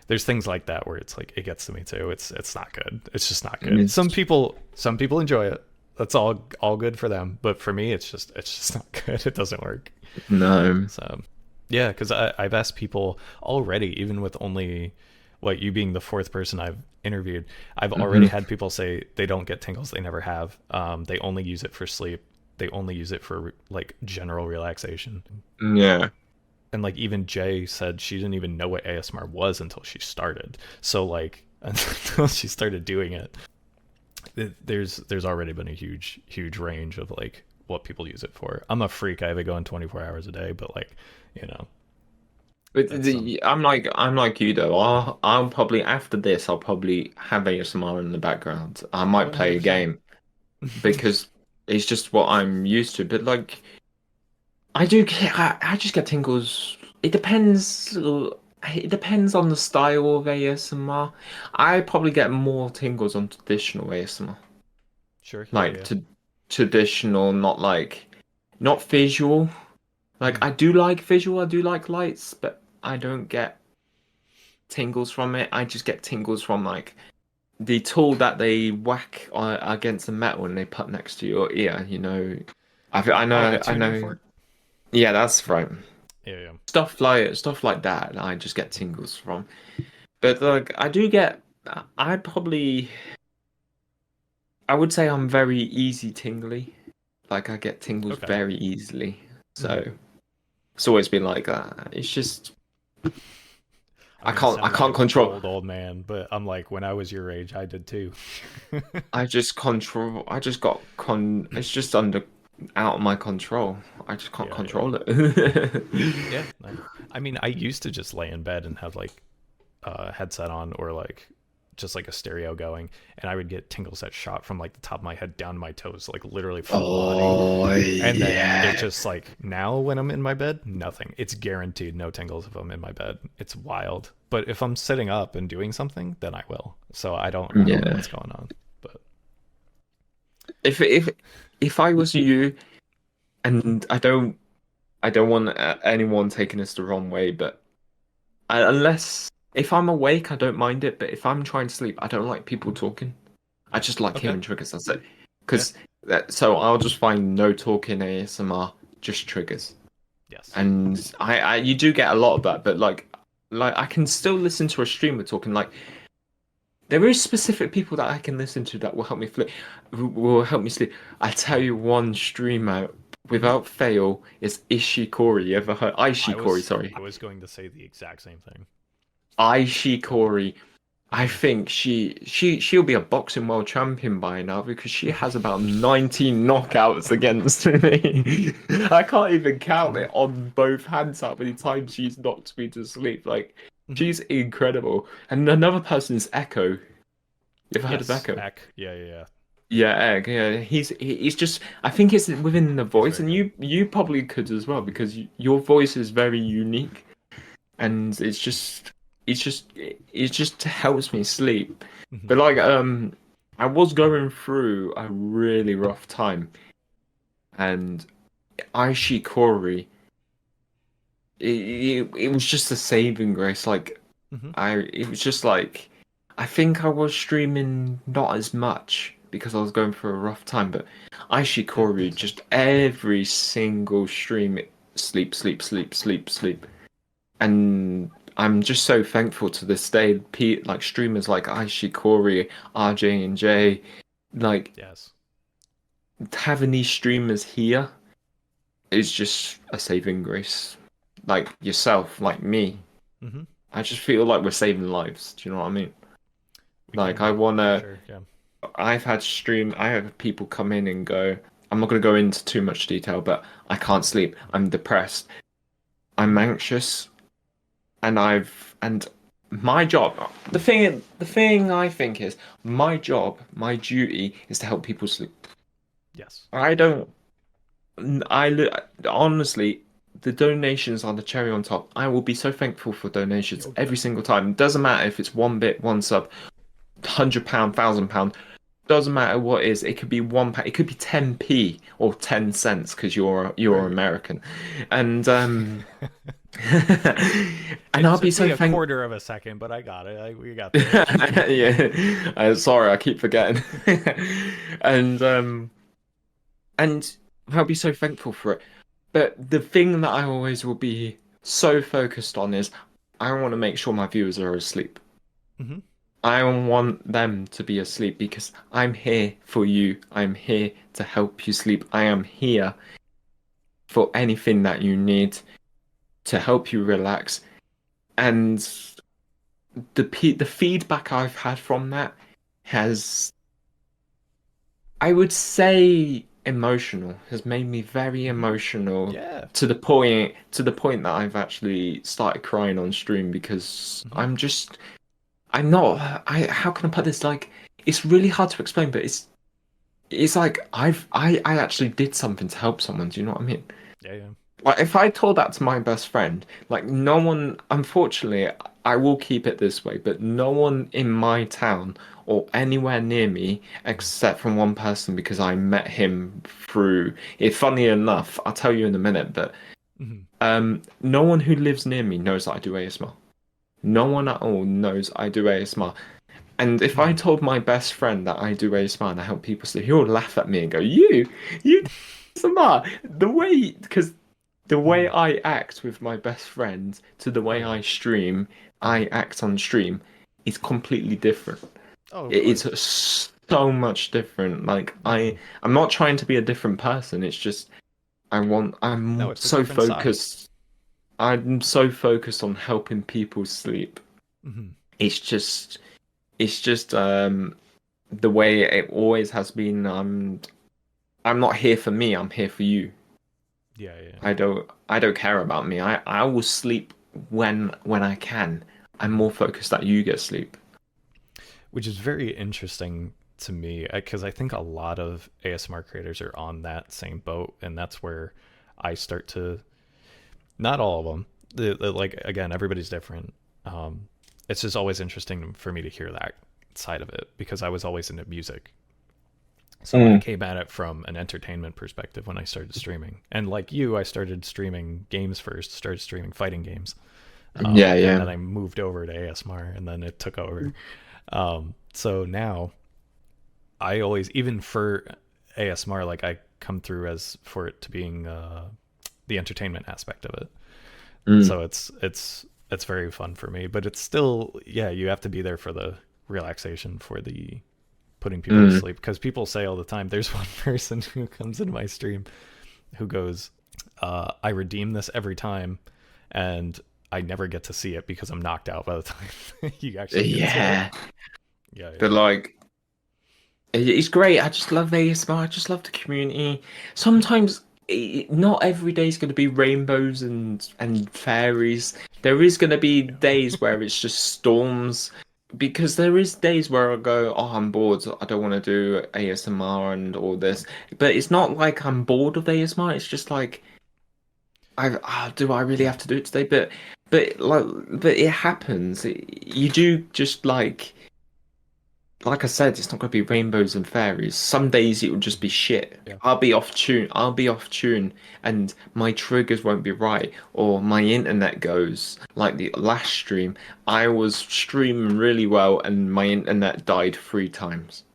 there's things like that where it's like it gets to me too. It's not good. It's just not good. It's Some people enjoy it. That's all good for them. But for me, it's just not good. It doesn't work. no. So yeah, because I've asked people already, even with only what you being the fourth person I've interviewed, I've already Hmm. had people say they don't get tingles. They never have. They only use it for sleep. They only use it for like general relaxation. Yeah. and like even Jay said she didn't even know what ASMR was until she started. So like until she started doing it, there's already been a huge range of like what people use it for. I'm a freak. I have it going 24 hours a day, but like, you know, But that's some. I'm like you though. I'll probably after this I'll probably have ASMR in the background. I Oh, might play a 100%. game because it's just what I'm used to. But like I just get tingles. It depends. It depends on the style of ASMR. I probably get more tingles on traditional ASMR, Sure. Yeah. like Yeah. to traditional, not visual. Like Mhm. I do like visual, I do like lights, but I don't get tingles from it. I just get tingles from like the tool that they whack against the metal and they put next to your ear. I Oh, the know, I tuning know. fork. Yeah, that's right. Yeah. Yeah. Stuff like that. I just get tingles from. But like, I do get. I probably. I would say I'm very easy tingly. Like I get tingles Okay. very easily. Mhm. So it's always been like that. It's just I'm I gonna can't I sound like can't an control. old man, but I'm like when I was your age, I did too. I just got con. It's just under out of my control. I just can't Yeah. Yeah. control it. Yeah. I mean, I used to just lay in bed and have like headset on or like just like a stereo going, and I would get tingles that shot from like the top of my head down to my toes, like literally full body. Oh And then it yeah. just like now when I'm in my bed, nothing. It's guaranteed no tingles if I'm in my bed. It's wild. But if I'm sitting up and doing something, then I will. So I don't know Yeah. what's going on. But If if if I was you, and I don't want anyone taking this the wrong way, but unless if I'm awake, I don't mind it. But if I'm trying to sleep, I don't like people talking. I just like okay. hearing triggers. That's it. Yeah. Because so I'll just find no talking ASMR, just triggers. Yes. And you do get a lot of that, but like I can still listen to a streamer talking. Like there is specific people that I can listen to that will help me flip, will help me sleep. I tell you, one streamer Mhm. without fail is Ishikori. You ever heard Ishikori? I Sorry, was going to say the exact same thing. Ishikori. I Mhm. think she'll be a boxing world champion by now because she has about 19 knockouts against me. I can't even count Mhm. it on both hands how many times she's knocked me to sleep. Like Mhm. she's incredible. And another person is Echo. You ever heard of Yes. Echo? Eck. Yeah. Yeah. Yeah. Yeah, Egg. Yeah, he's just. I think it's within the He's voice, very and good. you probably could as well because your voice is very unique, and it just helps me sleep. Mhm. But like I was going through a really rough time, and Aishikori, it was just a saving grace. Like Mhm. it was just like I think I was streaming not as much because I was going through a rough time, but Yeah. Aishikori Makes just sense. every single stream sleep, sleep, sleep, sleep, sleep. And I'm just so thankful to this day. Like streamers like Aishikori, RJ and J, like Yes. having these streamers here is just a saving grace. Like yourself, like me. Mhm. I just feel like we're saving lives. Do you know what I mean? We can Like I be for wanna. sure. Yeah. I have people come in and go. I'm not gonna go into too much detail, but I can't sleep. I'm depressed. I'm Mhm. anxious, and my job. The thing I think is my job, my duty is to help people sleep. Yes. I don't. Honestly, the donations are the cherry on top. I will be so thankful for donations Oh, every good. single time. It doesn't matter if it's one bit, one sub, £100, £1,000. Doesn't matter what it is. It could be £1. It could be 10p or 10 cents because you're Right. American, and and It I'll be took me so a thank. quarter of a second, but I got it. We got there. Yeah, sorry, I keep forgetting, and and I'll be so thankful for it. But the thing that I always will be so focused on is I want to make sure my viewers are asleep. Hmm. I want them to be asleep because I'm here for you. I'm here to help you sleep. I am here for anything that you need. to help you relax. And the feedback I've had from that has, I would say, emotional, has made me very Hmm. emotional Yeah. to the point that I've actually started crying on stream because Hmm. I'm not I how can I put this, like, it's really hard to explain, but it's like I actually did something to help someone, do you know what I mean? Yeah, yeah. Like, if I told that to my best friend, like, no one, unfortunately, I will keep it this way, but no one in my town or anywhere near me, Hmm. except from one person, because I met him through it. Funny enough, I'll tell you in a minute, but Hmm. no one who lives near me knows that I do ASMR. No one at all knows I do ASMR. And if I Hmm. told my best friend that I do ASMR and I help people sleep, he would laugh at me and go, you do ASMR." Because the way Hmm. I act with my best friend to the Oh way yeah. I stream, Hmm. I act on stream is completely different. Oh, of It's course. so much different. Like, Hmm. I'm not trying to be a different person. It's just No, I'm it's a so different side. focused. I'm so focused on helping people sleep. Hmm. It's just the way it always has been. I'm not here for me. I'm here for you. Yeah, yeah. I don't care about me. I will sleep when I can. I'm Hmm. more focused that you get sleep. Which is very interesting to me because I think a lot of ASMR creators are on that same boat, and that's where I start to. Not all of them. Like again, everybody's different. It's just always interesting for me to hear that side of it because I was always into music. So I Mm. came at it from an entertainment perspective when I started streaming. And like you, I started streaming games first, started streaming fighting games. Yeah, And yeah. then I moved over to ASMR and then it took over. So now I always, even for ASMR, like I come through as for it to being the entertainment aspect of it. Mm. So it's very fun for me, but it's still, yeah, you have to be there for the relaxation, for the putting people to Mm. sleep, because people say all the time, there's one person who comes into my stream who goes, I redeem this every time and I never get to see it because I'm knocked out by the time you actually get to it. Yeah. Yeah, yeah. But like, it's great. I just love ASMR. I just love the community. Sometimes not every day is going to be rainbows and fairies. There is going to be days where it's just storms. Because there is days where I go, oh, I'm bored. I don't want to do ASMR and all this. But it's not like I'm bored of ASMR. It's just like, do I really have to do it today? But it happens. You do just like I said, it's not going to be rainbows and fairies. Some days it will just be shit. Yeah. I'll be off tune. I'll be off tune, and my triggers won't be right, or my internet goes. Like the last stream, I was streaming really well, and my internet died 3 times.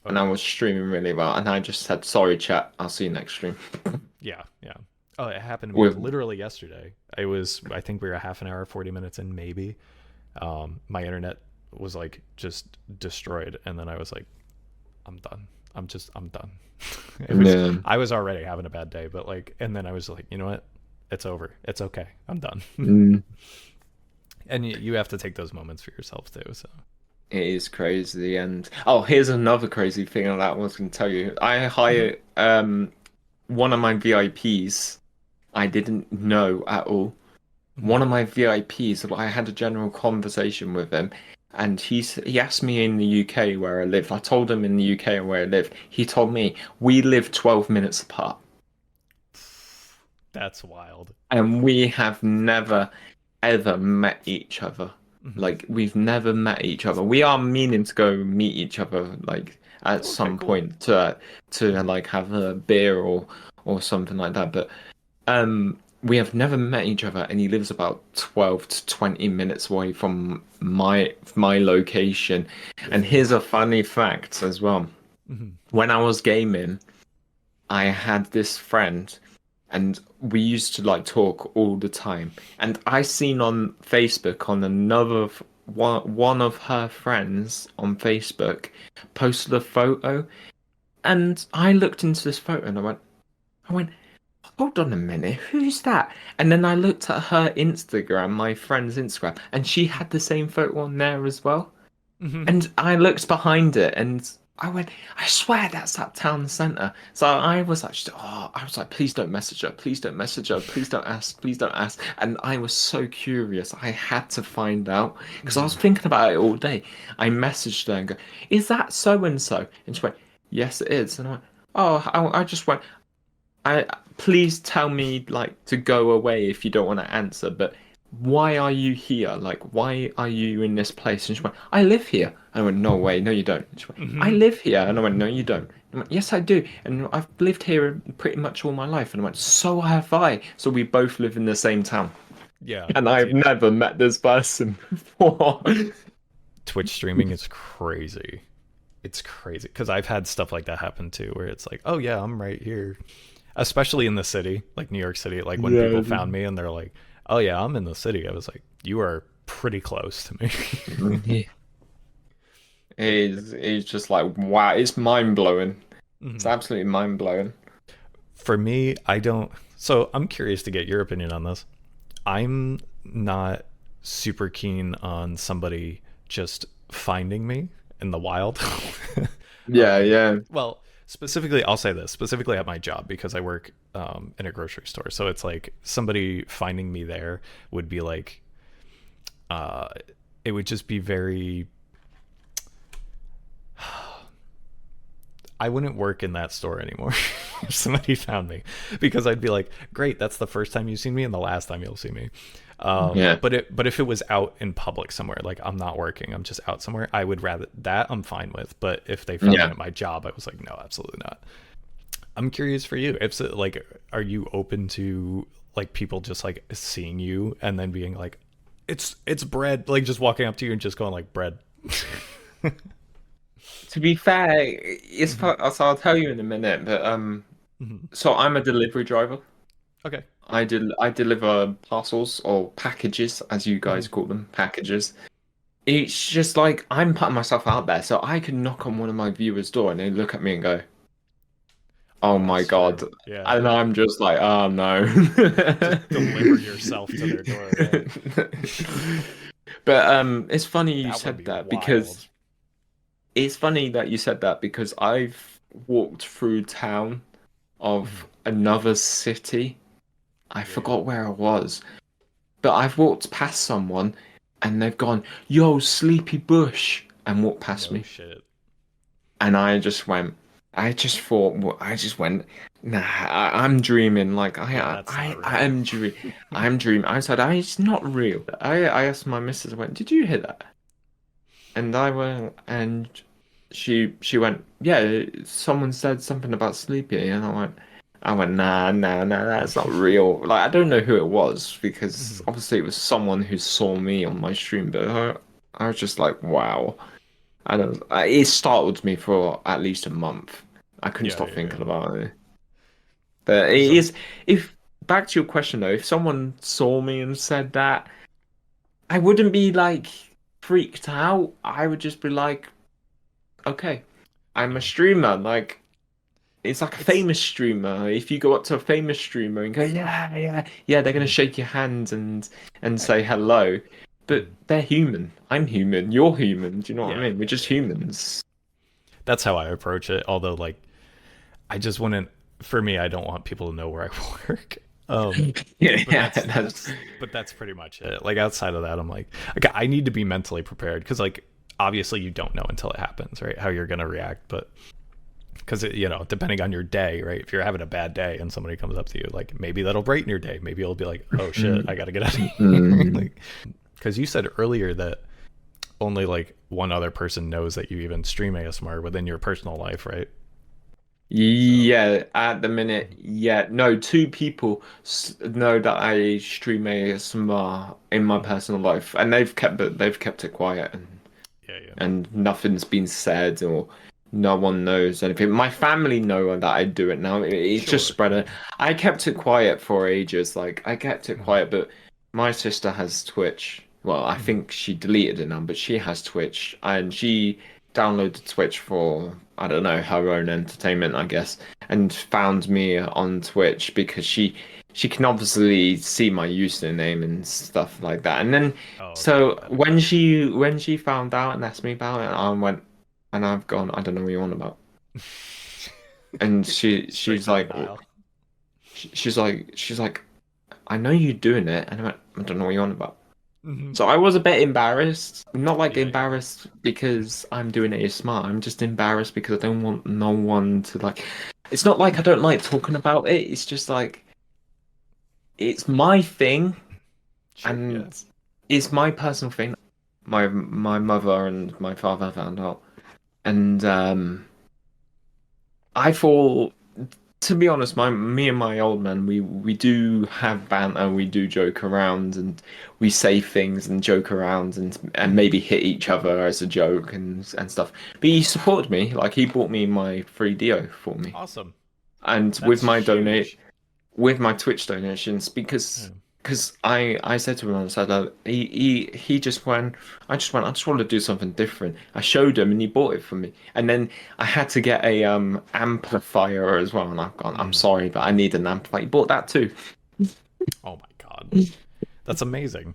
Oh And I yeah. was streaming really well, and I just said, "Sorry, chat. I'll see you next stream." Yeah, yeah. Oh, it happened to me With literally yesterday. I think we were half an hour, 40 minutes in maybe. My internet was like just destroyed, and then I was like, I'm done. I'm done. yeah. I was already having a bad day, but like, and then I was like, you know what? It's over. It's okay. I'm done. Mm. And you have to take those moments for yourself too. So, It is crazy, and oh, here's another crazy thing that I was going to tell you. I hmm. hired one of my VIPs. I didn't know at all. Hmm. One of my VIPs, I had a general conversation with him, and he asked me in the UK where I live. I told him in the UK where I live. He told me we live 12 minutes apart, That's wild. and we have never ever met each other. Hmm. Like, we've never met each other. We are meaning to go meet each other, like, at Okay, some cool. point to Hmm. like have a beer or something like that. But we have never met each other, and he lives about 12 to 20 minutes away from my location. And here's a funny fact as well. Hmm. When I was gaming, I had this friend, and we used to like talk all the time. And I seen on Facebook, on one of her friends on Facebook posted a photo, and I looked into this photo and I went, hold on a minute, who's that? And then I looked at her Instagram, my friend's Instagram, and she had the same photo on there as well. Hmm. And I looked behind it and I went, I swear that's that town centre. So I was like, oh, I was like, please don't message her. Please don't message her. Please don't ask. Please don't ask. And I was so curious. I had to find out because I was Hmm. thinking about it all day. I messaged her and go, is that so and so? And she went, yes, it is. And I went, oh, I just went, I please tell me like to go away if you don't want to answer, but why are you here? Like, why are you in this place? And she went, I live here. I went, no way, no you don't. And she went, I Hmm. live here. And I went, no you don't. And I went, yes I do. And I've lived here pretty much all my life. And I went, so have I. So we both live in the same town. Yeah, And I've dude. never met this person before. Twitch streaming is crazy. It's crazy because I've had stuff like that happen too, where it's like, oh yeah, I'm right here, especially in the city, like New York City. Like when Yeah, people found me and they're like, oh yeah, I'm in the city. I was like, you are pretty close to me. yeah. It's just like wow, it's mind blowing. It's Mhm. absolutely mind blowing. For me, I don't. So I'm curious to get your opinion on this. I'm not super keen on somebody just finding me in the wild. Yeah, yeah. Well, specifically, I'll say this specifically at my job because I work in a grocery store. So it's like somebody finding me there would be like, uh, it would just be very. I wouldn't work in that store anymore if somebody found me because I'd be like, great, that's the first time you've seen me and the last time you'll see me. Yeah. But if it was out in public somewhere, like I'm not working, I'm just out somewhere, I would rather that I'm fine with. But if they found me Yeah. at my job, I was like, no, absolutely not. I'm curious for you. If so, like, are you open to like people just like seeing you and then being like, it's bread, like just walking up to you and just going like bread. To be fair, it's Hmm. so I'll tell you in a minute, but Hmm. so I'm a delivery driver. Okay. I deliver parcels or packages, as you Hmm. guys call them, packages. It's just like I'm putting myself out there, so I can knock on one of my viewers' door and they look at me and go, "Oh my That's true. God," Yeah. and I'm just like, "Oh no." Just deliver yourself to their door. Yeah. But it's funny you That would said be that wild. because it's funny that you said that because I've walked through town Mhm. of another city. I Yeah, yeah. forgot where I was, but I've walked past someone and they've gone, "Yo, Sleepy Bush," and walked past No me. shit. And I just went, I just thought, I just went, nah, I'm dreaming. Like Yeah, that's not I real. am dream, I'm dreaming. I said, it's not real. I asked my missus, I went, did you hear that? And I went, and she went, yeah, someone said something about Sleepy, and I went, nah, nah, nah, that's not real. Like I don't know who it was because Mhm. obviously it was someone who saw me on my stream, but I was just like, wow. I don't. It startled me for at least a month. I couldn't Yeah, stop yeah, thinking yeah. about it. But it Because is. If back to your question though, if someone saw me and said that, I wouldn't be like freaked out. I would just be like, okay, I'm a yeah, streamer. Like it's like a it's famous streamer. If you go up to a famous streamer and go, yeah, yeah, yeah, they're gonna mhm, shake your hand and say hello. But mhm. they're human. I'm human. You're human. Do you know what I Yeah, mean? We're yeah, just yeah, yeah. humans. That's how I approach it. Although, like, I just wouldn't. For me, I don't want people to know where I work. Yeah, But yeah, that's that's that's pretty much it. Like outside of that, I'm like, okay, I need to be mentally prepared because like obviously you don't know until it happens, right? How you're gonna react, but because depending on your day, right? If you're having a bad day and somebody comes up to you, like maybe that'll brighten your day. Maybe it'll be like, oh shit, mm, I gotta get out of here. mm. Like, because you said earlier that only like one other person knows that you even stream ASMR within your personal life, right? So. Yeah, at the minute, yeah. No, two people know that I stream ASMR in my Mhm. personal life, and they've kept it quiet, Yeah, yeah. and nothing's been said or no one knows anything. My family know that I do it now. It's just Sure. spread. Yeah. I kept it quiet for ages. Like I kept it Mhm. quiet, but my sister has Twitch. Well, I Mhm. think she deleted it now, but she has Twitch, and she downloaded Twitch for, I don't know, her own entertainment, I guess, and found me on Twitch because she can obviously see my username and stuff like that. And then Oh, okay, so got it. when she found out and asked me about it, I went and I've gone, I don't know what you want about. And she Straight she's to like denial. she's like I know you're doing it, and I went, I don't know what you want about. Hmm. So I was a bit embarrassed. Not like Yeah, yeah. embarrassed because I'm doing ASMR. I'm just embarrassed because I don't want no one to like. It's not like I don't like talking about it. It's just like it's my thing Sure, yeah. and it's my personal thing. My mother and my father found out, and I thought, to be honest, my me and my old man, we do have banter, we do joke around, and we say things and joke around, and Hmm. maybe hit each other as a joke and stuff. But he supported me, like he bought me my free Dio for me, Awesome. and That's huge. with my Twitch donations Yeah. because I said to him, I said he just went, I just want to do something different. I showed him and he bought it for me, and then I had to get a amplifier as well, and I've gone, I'm Mm. sorry, but I need an amplifier. He bought that too, Oh my God. That's amazing.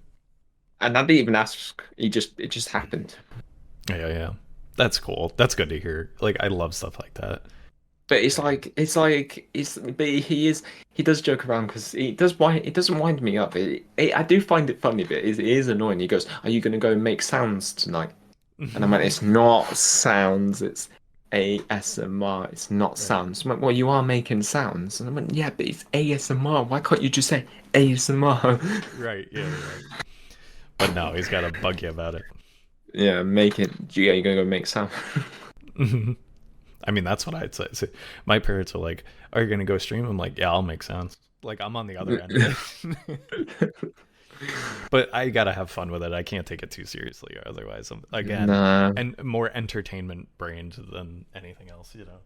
and I didn't even ask. It just happened. Yeah, yeah. That's cool. That's good to hear. Like, I love stuff like that. But Yeah. but he does joke around because it doesn't wind me up. I do find it funny, but it is annoying. He goes, "Are you going to go and make sounds tonight?" And I went, "It's not sounds. It's ASMR. It's not Right. sounds." I went, "Well, you are making sounds." And I went, "Yeah, but it's ASMR. Why can't you just say ASMR?" Right. Yeah, right. But no, he's got to bug you about it. Yeah, make it. Yeah, you're gonna go make sound. I mean, that's what I'd say. So my parents are like, "Are you gonna go stream?" I'm like, "Yeah, I'll make sounds." Like I'm on the other end of it. But I gotta have fun with it. I can't take it too seriously, otherwise, again, Nah. and more entertainment brained than anything else, you know.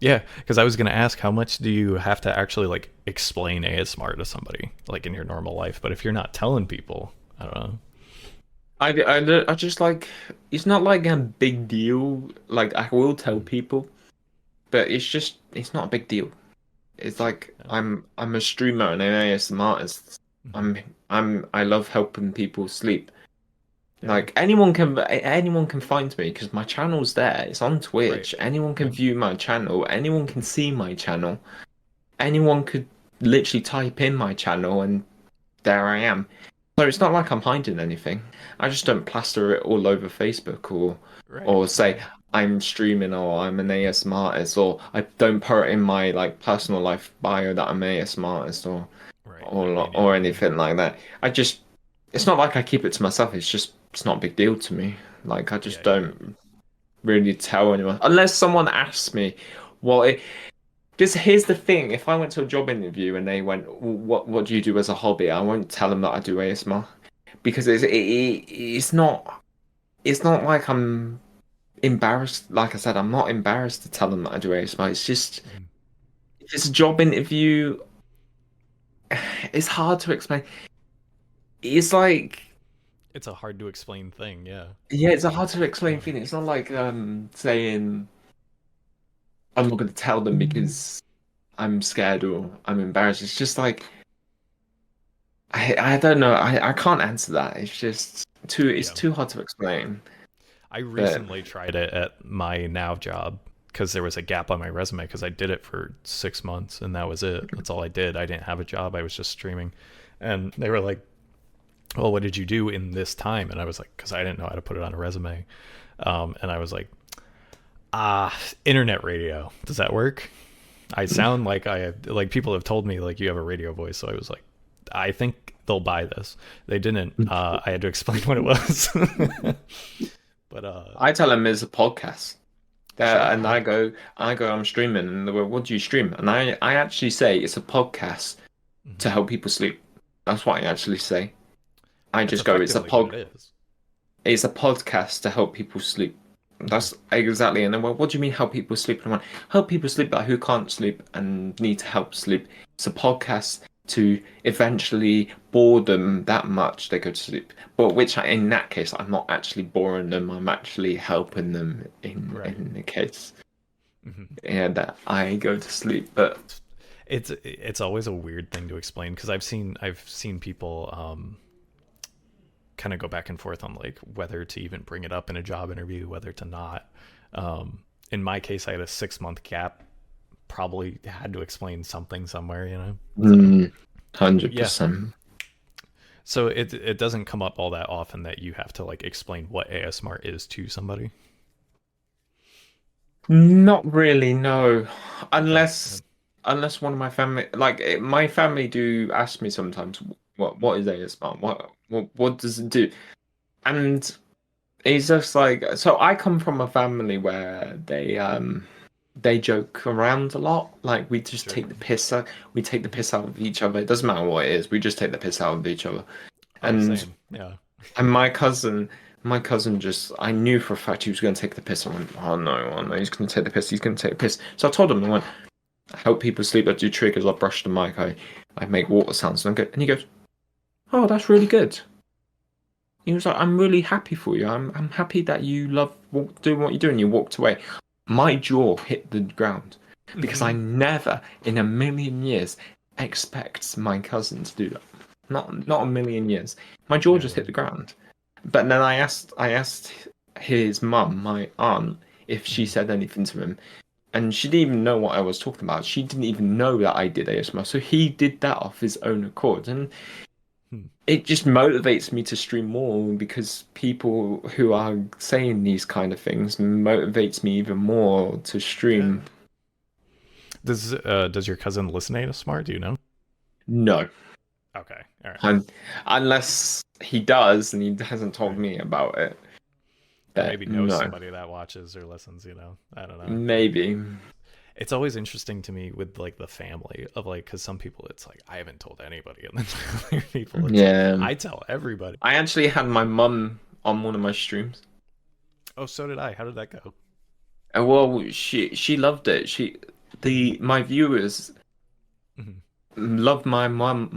Yeah, because I was gonna ask, how much do you have to actually like explain ASMR to somebody, like in your normal life? But if you're not telling people, I don't know. I just like it's not like a big deal. Like I will tell Mhm. people, but it's not a big deal. It's Sure. like Yeah. I'm a streamer and an ASMR artist. Hmm. I love helping people sleep. Yeah. Like anyone can find me because my channel's there. It's on Right. Twitch. Anyone can Yep. view my channel. Anyone can see my channel. Anyone could literally type in my channel and there I am. So it's not like I'm hiding anything. I just don't plaster it all over Facebook Right. or say Yeah. I'm streaming or I'm an ASMR artist or I don't put it in my like personal life bio that I'm an ASMR artist Right. I mean, yeah. or anything like that. I just it's not like I keep it to myself. It's just it's not a big deal to me. Like I Yeah. just Yeah. don't really tell anyone unless someone asks me. Well, because here's the thing: if I went to a job interview and they went, what do you do as a hobby?" I won't tell them that I do ASMR because it's not like I'm embarrassed. Like I said, I'm not embarrassed to tell them that I do ASMR. It's just Mhm. if it's a job interview, it's hard to explain. It's like It's a hard to explain thing. Yeah. yeah, it's a hard to explain Yeah. feeling. It's not like saying I'm not going to tell them because I'm scared or I'm embarrassed. It's just like I don't know. I can't answer that. It's Yeah. too hard to explain. I But recently tried it at my now job because there was a gap on my resume because I did it for 6 months and that was it. That's all I did. I didn't have a job. I was just streaming. And they were like, "Well, what did you do in this time?" And I was like, because I didn't know how to put it on a resume. And I was like, internet radio. Does that work? I sound like like people have told me like you have a radio voice. So I was like, I think they'll buy this. They didn't. I had to explain what it was. But I tell them it's a podcast. sure, And yeah. I go, I'm streaming, and they go, what do you stream? And I actually say it's a podcast Hmm. to help people sleep. That's what I actually say. I That's just go, effectively what it is. it's a podcast to help people sleep. Hmm. That's exactly. And then, well, what do you mean help people sleep? And I went, help people sleep, but who can't sleep and need to help sleep. It's a podcast to eventually bore them that much they go to sleep. But which in that case, I'm not actually boring them. I'm actually helping them Right. in the case, Hmm. yeah, that I go to sleep. But It's always a weird thing to explain because I've seen people kind of go back and forth on like whether to even bring it up in a job interview, whether to not. In my case, I had a 6 month gap. Probably had to explain something somewhere, you know. So yeah, 100%. so it doesn't come up all that often that you have to like explain what ASMR is to somebody. Not really, no. Okay. Yeah. Unless one of my family, like my family, do ask me sometimes, what is ASMR? What does it do? And it's just like, so I come from a family where they joke around a lot. Like we just Sure. take the piss out, we take the piss out of each other. It doesn't matter what it is, we just take the piss out of each other. Oh, And same. Yeah. and my cousin just, I knew for a fact he was going to take the piss. I went, oh no, he's going to take the piss. He's going to take the piss. So I told him, I went, I help people sleep. I do triggers. I brush the mic. I make water sounds. And he goes, oh, that's really good. He was like, I'm really happy for you. I'm happy that you love doing what you do. And you walked away. My jaw hit the ground because I Hmm. never in a million years expect my cousin to do that. Not a million years. My jaw Yeah. just Yeah. hit the ground. But then I asked his mum, my aunt, if she Hmm. said anything to him, and she didn't even know what I was talking about. She didn't even know that I did ASMR, so he did that off his own accord, and Hmm. it just motivates me to stream more because people who are saying these kind of things motivates me even more to Yeah. stream. Does your cousin listen to ASMR? Do you know? No, Okay. All right. un unless he does and he hasn't told Right. me about it. Or But maybe knows no, somebody that watches or listens. You know. I don't know. maybe. It's always interesting to me with like the family of like because some people it's like I haven't told anybody, and then other people it's like Yeah. I tell everybody. I actually had my mum on one of my streams. Oh, so did I. How did that go? Well, she loved it. Hmm. My viewers Hmm. love my mum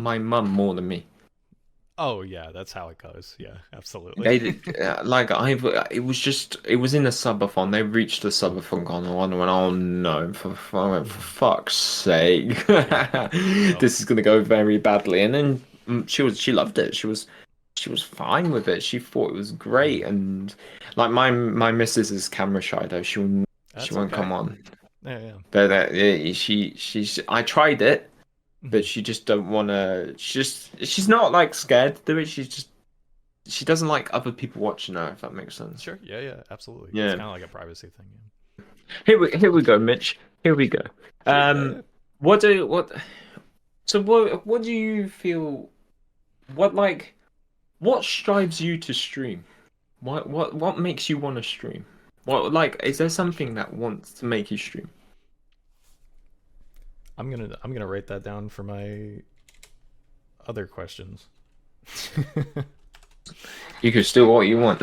more than me. Oh yeah, that's how it goes. Yeah, absolutely. They did like it was in the subathon. They reached the subathon gone on and went, oh no, for Hmm. fuck's sake, Yep. this is gonna go very badly. And then she loved it. She was fine with it. She thought it was great. Hmm. And like my missus is camera shy though. She That's won't come okay. on. Yeah, yeah. But she's I tried it, but Hmm. she just don't wanna. She's not like scared to do it. She doesn't like other people watching her, if that makes sense. Sure. Yeah, yeah. Absolutely. It's Yeah. kind of like a privacy thing. Yeah. Here we go, Mitch. Here we go. Sure. Yeah, Um, yeah. what do what? So what do you feel? What like what strives you to stream? What makes you want to stream? What like is there Good something question. that wants to make you stream? I'm gonna write that down for my other questions. You can still what you want.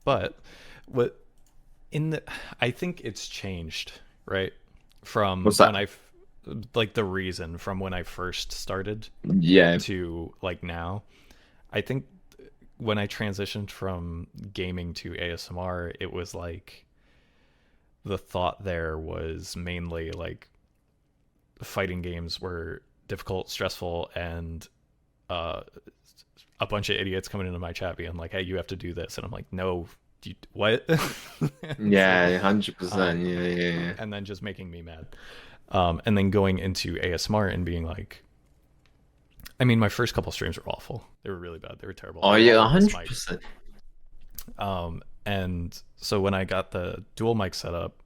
But what in the I think it's changed, right? From What's when that? like the reason from when I first started Yeah, to like now. I think when I transitioned from gaming to ASMR, it was like the thought there was mainly like fighting games were difficult, stressful, and uh, a bunch of idiots coming into my chat being like, "Hey, you have to do this," and I'm like, "No, what?" And so, yeah, um, 100%. Yeah, yeah, yeah. and then just making me mad. And then going into ASMR and being like, I mean, my first couple streams were awful. They were really bad. They were terrible. Oh They were yeah, all on this mic. 100%. And so when I got the dual mic set up,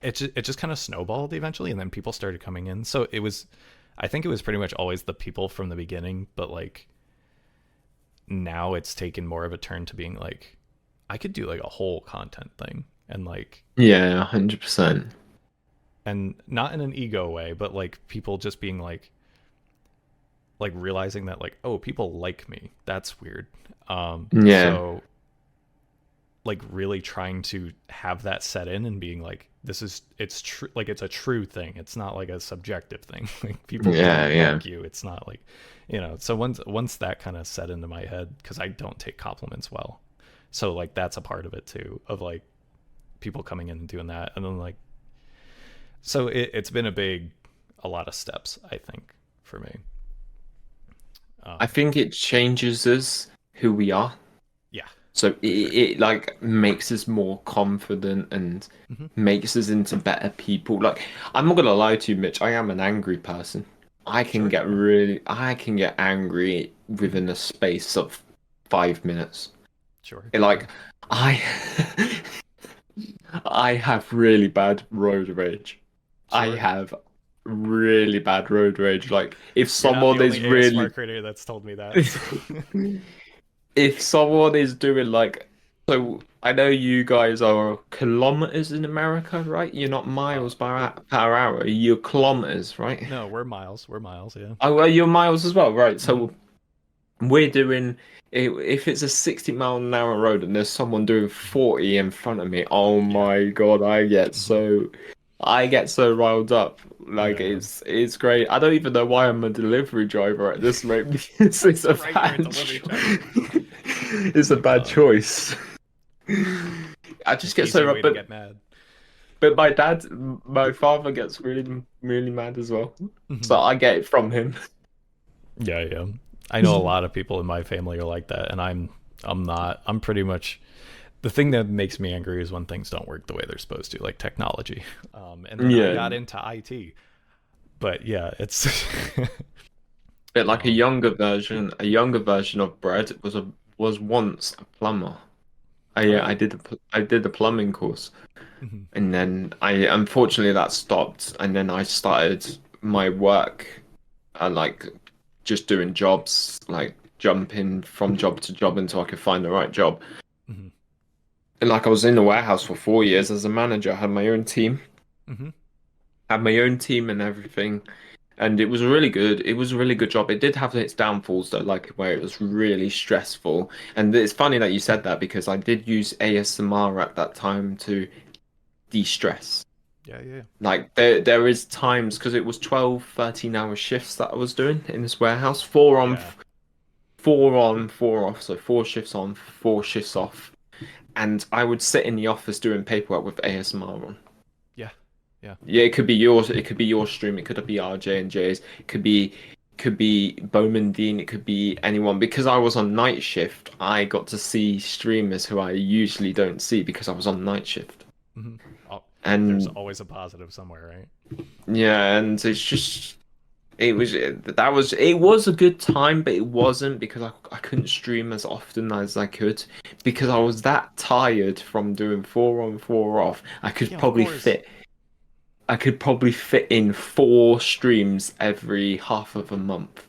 it just kind of snowballed eventually, and then people started coming in. So it was, I think it was pretty much always the people from the beginning, but like now it's taken more of a turn to being like, I could do like a whole content thing and like, Yeah, 100%. and not in an ego way, but like people just being like realizing that like, oh, people like me. That's weird. Yeah. So like really trying to have that set in and being like, it's true, like it's a true thing. It's not like a subjective thing. Like people Yeah, don't yeah. like you. It's not like, so once that kind of set into my head, because I don't take compliments well, so like that's a part of it too, of like people coming in and doing that, and then like, so it's been a lot of steps, I think, for me. I um think it changes us who we are. yeah, So for sure. it like makes us more confident and Hmm. makes us into better people. Like I'm not gonna lie to you, Mitch, I am an angry person. Sure, yeah. I can get angry Hmm. within a space of 5 minutes. Sure, yeah. Like I I have really bad road rage. I Sure. have really bad road rage. Like if You're not the someone only is ASMR really creator that's told me that, so. if someone is doing like so I know you guys are kilometers in America, right? You're not miles We're, per hour, you're kilometers, right? no, we're miles, yeah. Oh, well, you're miles as well, right? Hmm. So we're doing if it's a 60-mile-an-hour road and there's someone doing 40 in front of me, oh Yeah. my God, Hmm. I get so riled up. Yeah, Like yeah. it's great. I don't even know why I'm a delivery driver at this rate because it's a Right, you're a bad delivery driver. it's a bad uh, choice. I just just get so easy riled, way to get mad. but my father gets really really mad as well. So Hmm. I get it from him. Yeah, yeah. I know a lot of people in my family are like that, and I'm not. I'm pretty much, the thing that makes me angry is when things don't work the way they're supposed to, like technology. And then I Yeah, got into IT, but yeah, it's but like um, a younger version of Brad was once a plumber. oh I yeah. I did the plumbing course, Hmm. and then I unfortunately that stopped, and then I started my work, like just doing jobs, like jumping from job to job until I could find the right job. Hmm. And like I was in the warehouse for 4 years as a manager, I had my own team, Hmm. and everything. And it was really good. It was a really good job. It did have its downfalls though, like where it was really stressful. And it's funny that you said that because I did use ASMR at that time to de-stress. Yeah, yeah. Like there is times because it was 12, 13 hour shifts that I was doing in this warehouse, four on, Yeah. four on, four off. So 4 shifts on, 4 shifts off. And I would sit in the office doing paperwork with ASMR on. Yeah. Yeah. Yeah, it could be yours. It could be your stream. It could be RJ and J's. It could be Bowman Dean. It could be anyone. Because I was on night shift, I got to see streamers who I usually don't see because I was on night shift. Hmm. Oh, there's And always a positive somewhere, right? yeah, and it's just it was a good time, but it wasn't because I couldn't stream as often as I could because I was that tired from doing 4 on, 4 off. Yeah, of course. I could probably fit in 4 streams every half of a month.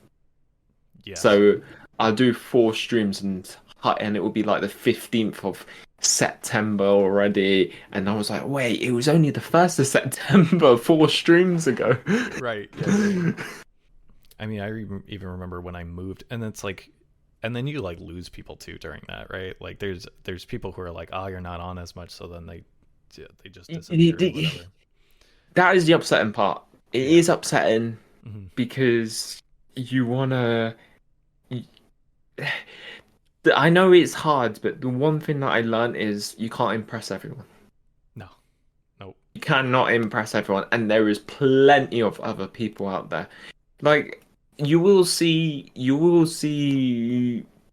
Yes. So I'll do 4 streams and it will be like the 15th of September already. And I was like, wait, it was only the 1st of September, 4 streams ago. Right. Yeah, yeah. I mean, even remember when I moved, and it's like, and then you like lose people too during that, right? Like there's people who are like, oh, you're not on as much, so then they just disappear or whatever. That is the upsetting part. It Yeah. is upsetting Hmm. because you wanna. I know it's hard, but the one thing that I learned is you can't impress everyone. No. Nope. You cannot impress everyone, and there is plenty of other people out there. Like you will see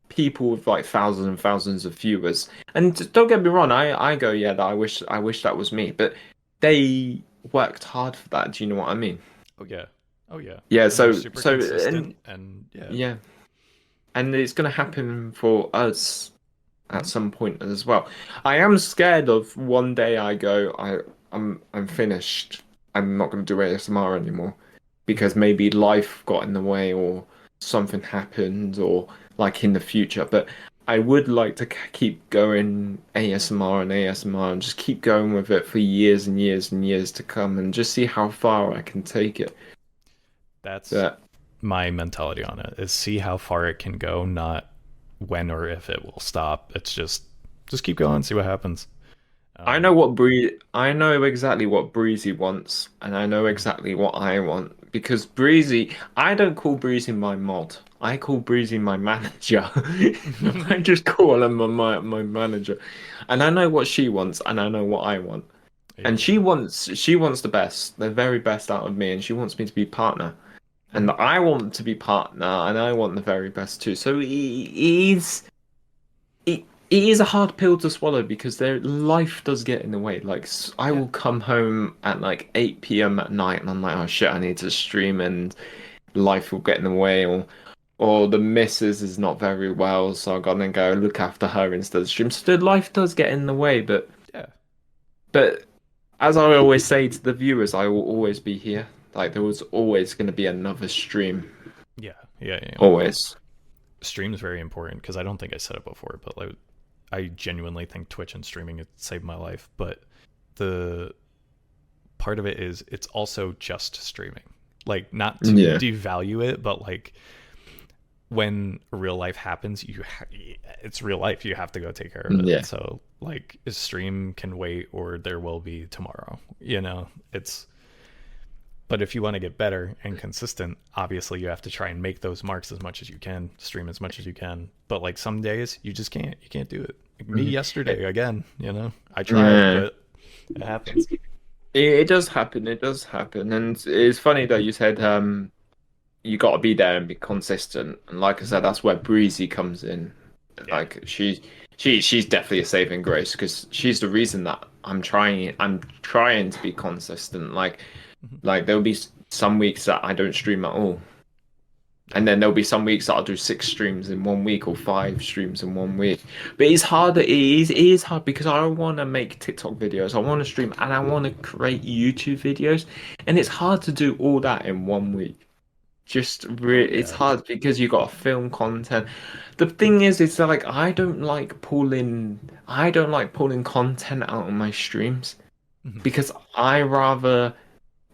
people with like thousands and thousands of viewers. And don't get me wrong, I go, yeah, that I wish that was me, but they worked hard for that. Do you know what I mean? Oh yeah. Oh yeah. Yeah, And they're super so consistent, and yeah. yeah, and it's gonna happen for us at Hmm. some point as well. I am scared of one day I go, I'm finished. I'm not going to do ASMR anymore Hmm. because maybe life got in the way or something happened or like in the future. But I would like to keep going ASMR and ASMR and just keep going with it for years and years and years to come and just see how far I can take it. That's But my mentality on it, is see how far it can go, not when or if it will stop. It's just keep going, see what happens. I know what I know exactly what Breezy wants, and I know Mhm. exactly what I want because Breezy, I don't call Breezy my mod. I call Breezy my manager. I just call him my manager, and I know what she wants, and I know what I want. And Yeah. she wants the best, the very best out of me, and she wants me to be partner, and Hmm. I want to be partner, and I want the very best too. So it is a hard pill to swallow because their life does get in the way. Like I Yeah. will come home at like 8 p.m. at night and I'm like, oh shit, I need to stream and life will get in the way or the missus is not very well, so I'm gonna go look after her instead of stream. So the life does get in the way, Yeah. but as I always say to the viewers, I will always be here. Like there was always gonna be another stream. Yeah. Yeah. Yeah. Always. Stream is very important because I don't think I said it before, but like I genuinely think Twitch and streaming it saved my life. But the part of it is it's also just streaming. Like not to Yeah. devalue it, but like when real life happens, it's real life. You have to go take care of it. Yeah. So like, a stream can wait, or there will be tomorrow. It's. But if you want to get better and consistent, obviously you have to try and make those marks as much as you can, stream as much as you can. But like some days, you just can't. You can't do it. Like me Mhm. yesterday again. I tried, Yeah. but it happens. It does happen. It does happen, and it's funny that you said you got to be there and be consistent. And like I Mhm. said, that's where Breezy comes in. Yeah. Like she's definitely a saving grace because she's the reason that I'm trying to be consistent. Mhm. Like there'll be some weeks that I don't stream at all. Yeah. And then there'll be some weeks that I'll do 6 streams in 1 week or 5 streams in 1 week. But it's hard. It is hard because I want to make TikTok videos, I want to stream, and I want to create YouTube videos. And it's hard to do all that in 1 week. Oh It's yeah. hard because you got to film content. The thing is, it's like I don't like pulling content out of my streams Mhm. because I rather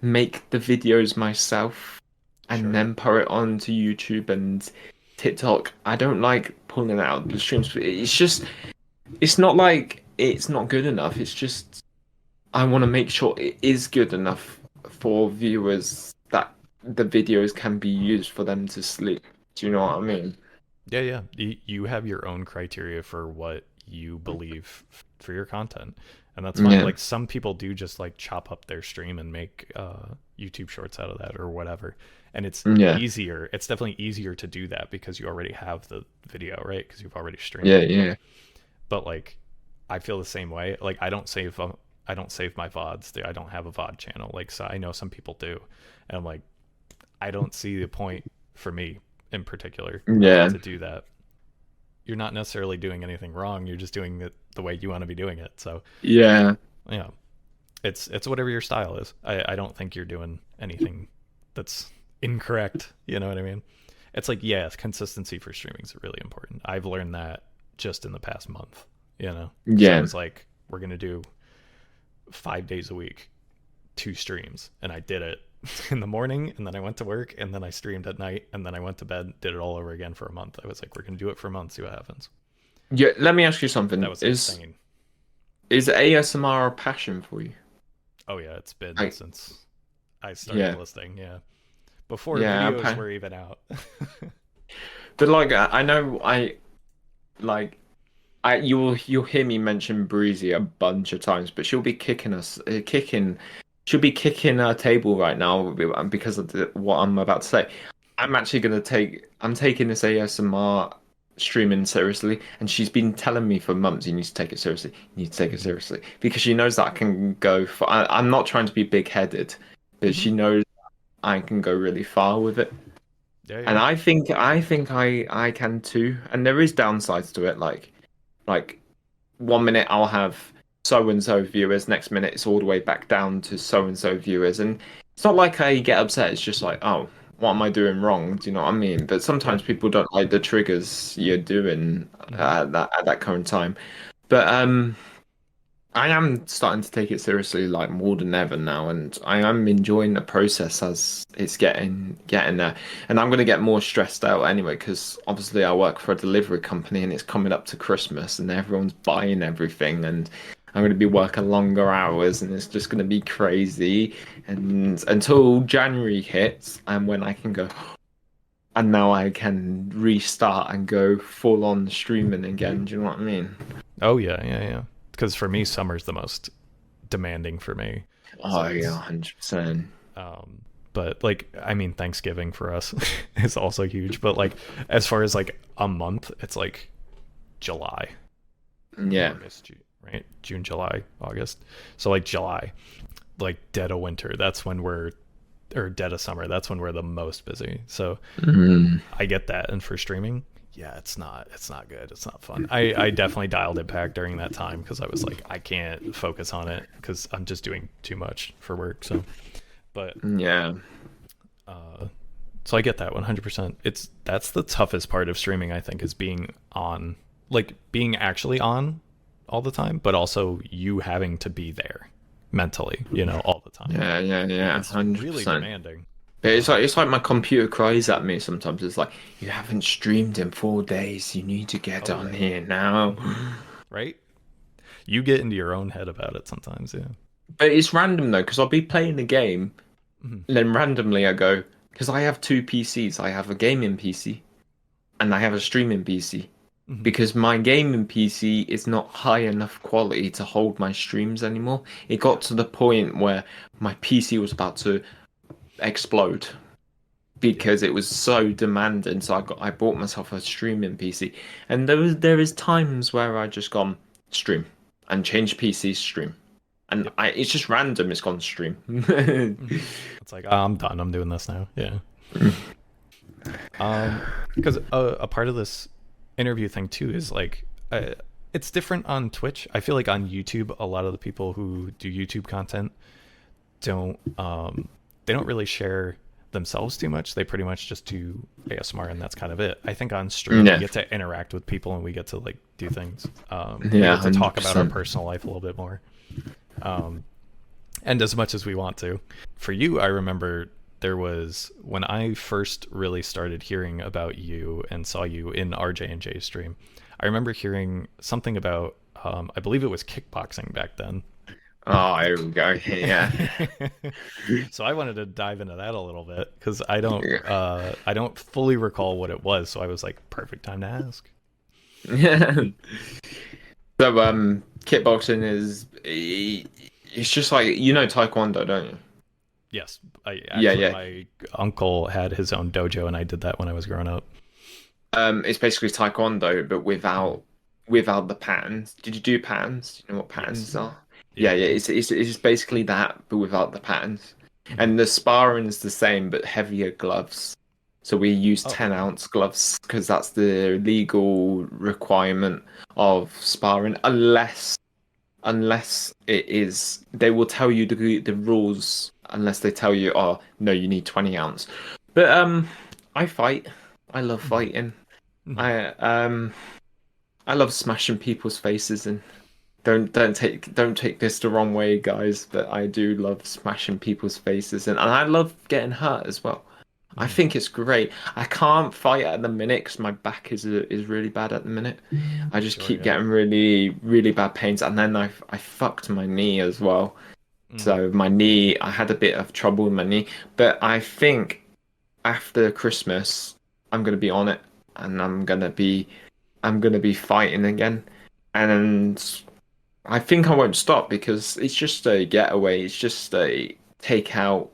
make the videos myself and Sure. then put it onto YouTube and TikTok. I don't like pulling it out of the streams. It's not like it's not good enough. It's just I want to make sure it is good enough for viewers that the videos can be used for them to sleep. Do you know what I mean? Yeah, yeah. You have your own criteria for what you believe for your content, and that's fine. Yeah, Like some people do just like chop up their stream and make YouTube shorts out of that or whatever. And it's yeah, easier. It's definitely easier to do that because you already have the video, right? Because you've already streamed yeah, it. yeah, But like, I feel the same way. Like I don't save my vods. I don't have a vod channel. Like, so I know some people do, and I'm like, I don't see the point for me in particular yeah, to do that. You're not necessarily doing anything wrong. You're just doing it the way you want to be doing it. So yeah, yeah, it's whatever your style is. I don't think you're doing anything that's incorrect. You know what I mean? It's like, yeah, consistency for streaming is really important. I've learned that just in the past month. Because I yeah. was like, we're gonna do 5 days a week, 2 streams, and I did it in the morning, and then I went to work, and then I streamed at night, and then I went to bed, did it all over again for a month. I was like, we're gonna do it for a month, see what happens. Yeah, let me ask you That something. was Is insane. is ASMR a passion for you? Oh yeah, it's been Like, since I started yeah, listing. Yeah, before yeah, videos were even out. but like I know like you'll hear me mention Breezy a bunch of times, but she'll be kicking our table right now because of what I'm about to say. I'm taking this ASMR streaming seriously, and she's been telling me for months, you need to take it seriously, you need to take it Hmm. seriously, because she knows that I can go for. I'm not trying to be big-headed, but Hmm. she knows I can go really far with it. Yeah, And yeah. I think I can too. And there is downsides to it, like 1 minute I'll have so and so viewers, next minute it's all the way back down to so and so viewers. And it's not like I get upset, it's just like, oh, what am I doing wrong? Do you know what I mean? But Yeah. sometimes people don't like the triggers you're doing Hmm. at that current time. But I am starting to take it seriously, like more than ever now, and I am enjoying the process as it's getting there. And I'm gonna get more stressed out anyway, because obviously I work for a delivery company, and it's coming up to Christmas, and everyone's buying everything, and I'm going to be working longer hours, and it's just going to be crazy. And until January hits, and when I can go, and now I can restart and go full on streaming again. Do you know what I mean? Oh yeah, yeah, yeah. Because for me, summer's the most demanding for me. Oh So yeah, it's 100%. um but like I mean Thanksgiving for us is also huge, but like as far as like a month, it's like July, Yeah. August, June, right? June, July, August. So like July, like dead of winter, that's when we're or dead of summer, that's when we're the most busy. So Mm. I get that. And for streaming, yeah, it's not good. It's not fun. I definitely dialed it back during that time because I was like, I can't focus on it because I'm just doing too much for work. So, but Yeah. uh, so I get that 100%. That's the toughest part of streaming, I think, is being on, like being actually on all the time, but also you having to be there mentally, all the time. Yeah, yeah, yeah, It's really 100%. demanding. But Um, it's like my computer cries at me sometimes. It's like, you haven't streamed in 4 days. You need to get oh on yeah, here now. right. You get into your own head about it sometimes. Yeah. But it's random though, because I'll be playing the game, Mhm. and then randomly I go, because I have two PCs. I have a gaming PC and I have a streaming PC. Mhm. Because my gaming PC is not high enough quality to hold my streams anymore. It got to the point where my PC was about to explode Yeah. because it was so demanding. So I bought myself a streaming PC, and there is times where I just gone stream and change PC stream, and Yep. it's just random. It's gone stream. Mhm. It's like, oh, I'm done. I'm doing this now. Yeah. Because a part of this interview thing too is like, it's different on Twitch. I feel like on YouTube, a lot of the people who do YouTube content don't, they don't really share themselves too much. They pretty much just do ASMR and that's kind of it. I think on stream we Yeah, get to interact with people and we get to like do things. We yeah, get to talk hundred about our percent. personal life a little bit more. Um, and as much as we want to. For you, I remember there was when I first really started hearing about you and saw you in RJ and J stream. I remember hearing something about I believe it was kickboxing back then. Oh, here we go. Yeah. So I wanted to dive into that a little bit because Yeah. I don't fully recall what it was. So I was like, perfect time to ask. So kickboxing is it's just like Taekwondo, don't you? Yes, I Yeah, actually yeah. my uncle had his own dojo and I did that when I was growing up. It's basically Taekwondo, but without the patterns. Did you do patterns? Do you know what Yes. patterns are? Yeah, Yeah, I yeah. do. It's basically that, but without the patterns. Mhm. And the sparring is the same, but heavier gloves. So we use Oh, 10-ounce gloves because that's the legal requirement of sparring, unless it is. They will tell you the rules unless they tell you, oh no, you need 20-ounce. But I fight. I love mhm. fighting. Mhm. I love smashing people's faces, and don't take this the wrong way, guys, but I do love smashing people's faces, and I love getting hurt as well. I Mhm. think it's great. I can't fight at the minute because my back is really bad at the minute. I just Sure, keep yeah. getting really really bad pains, and then I fucked my knee as well. Mm. So my knee, I had a bit of trouble with my knee, but I think after Christmas, I'm gonna be on it, and I'm gonna be fighting again, and I think I won't stop because it's just a getaway. It's just a take out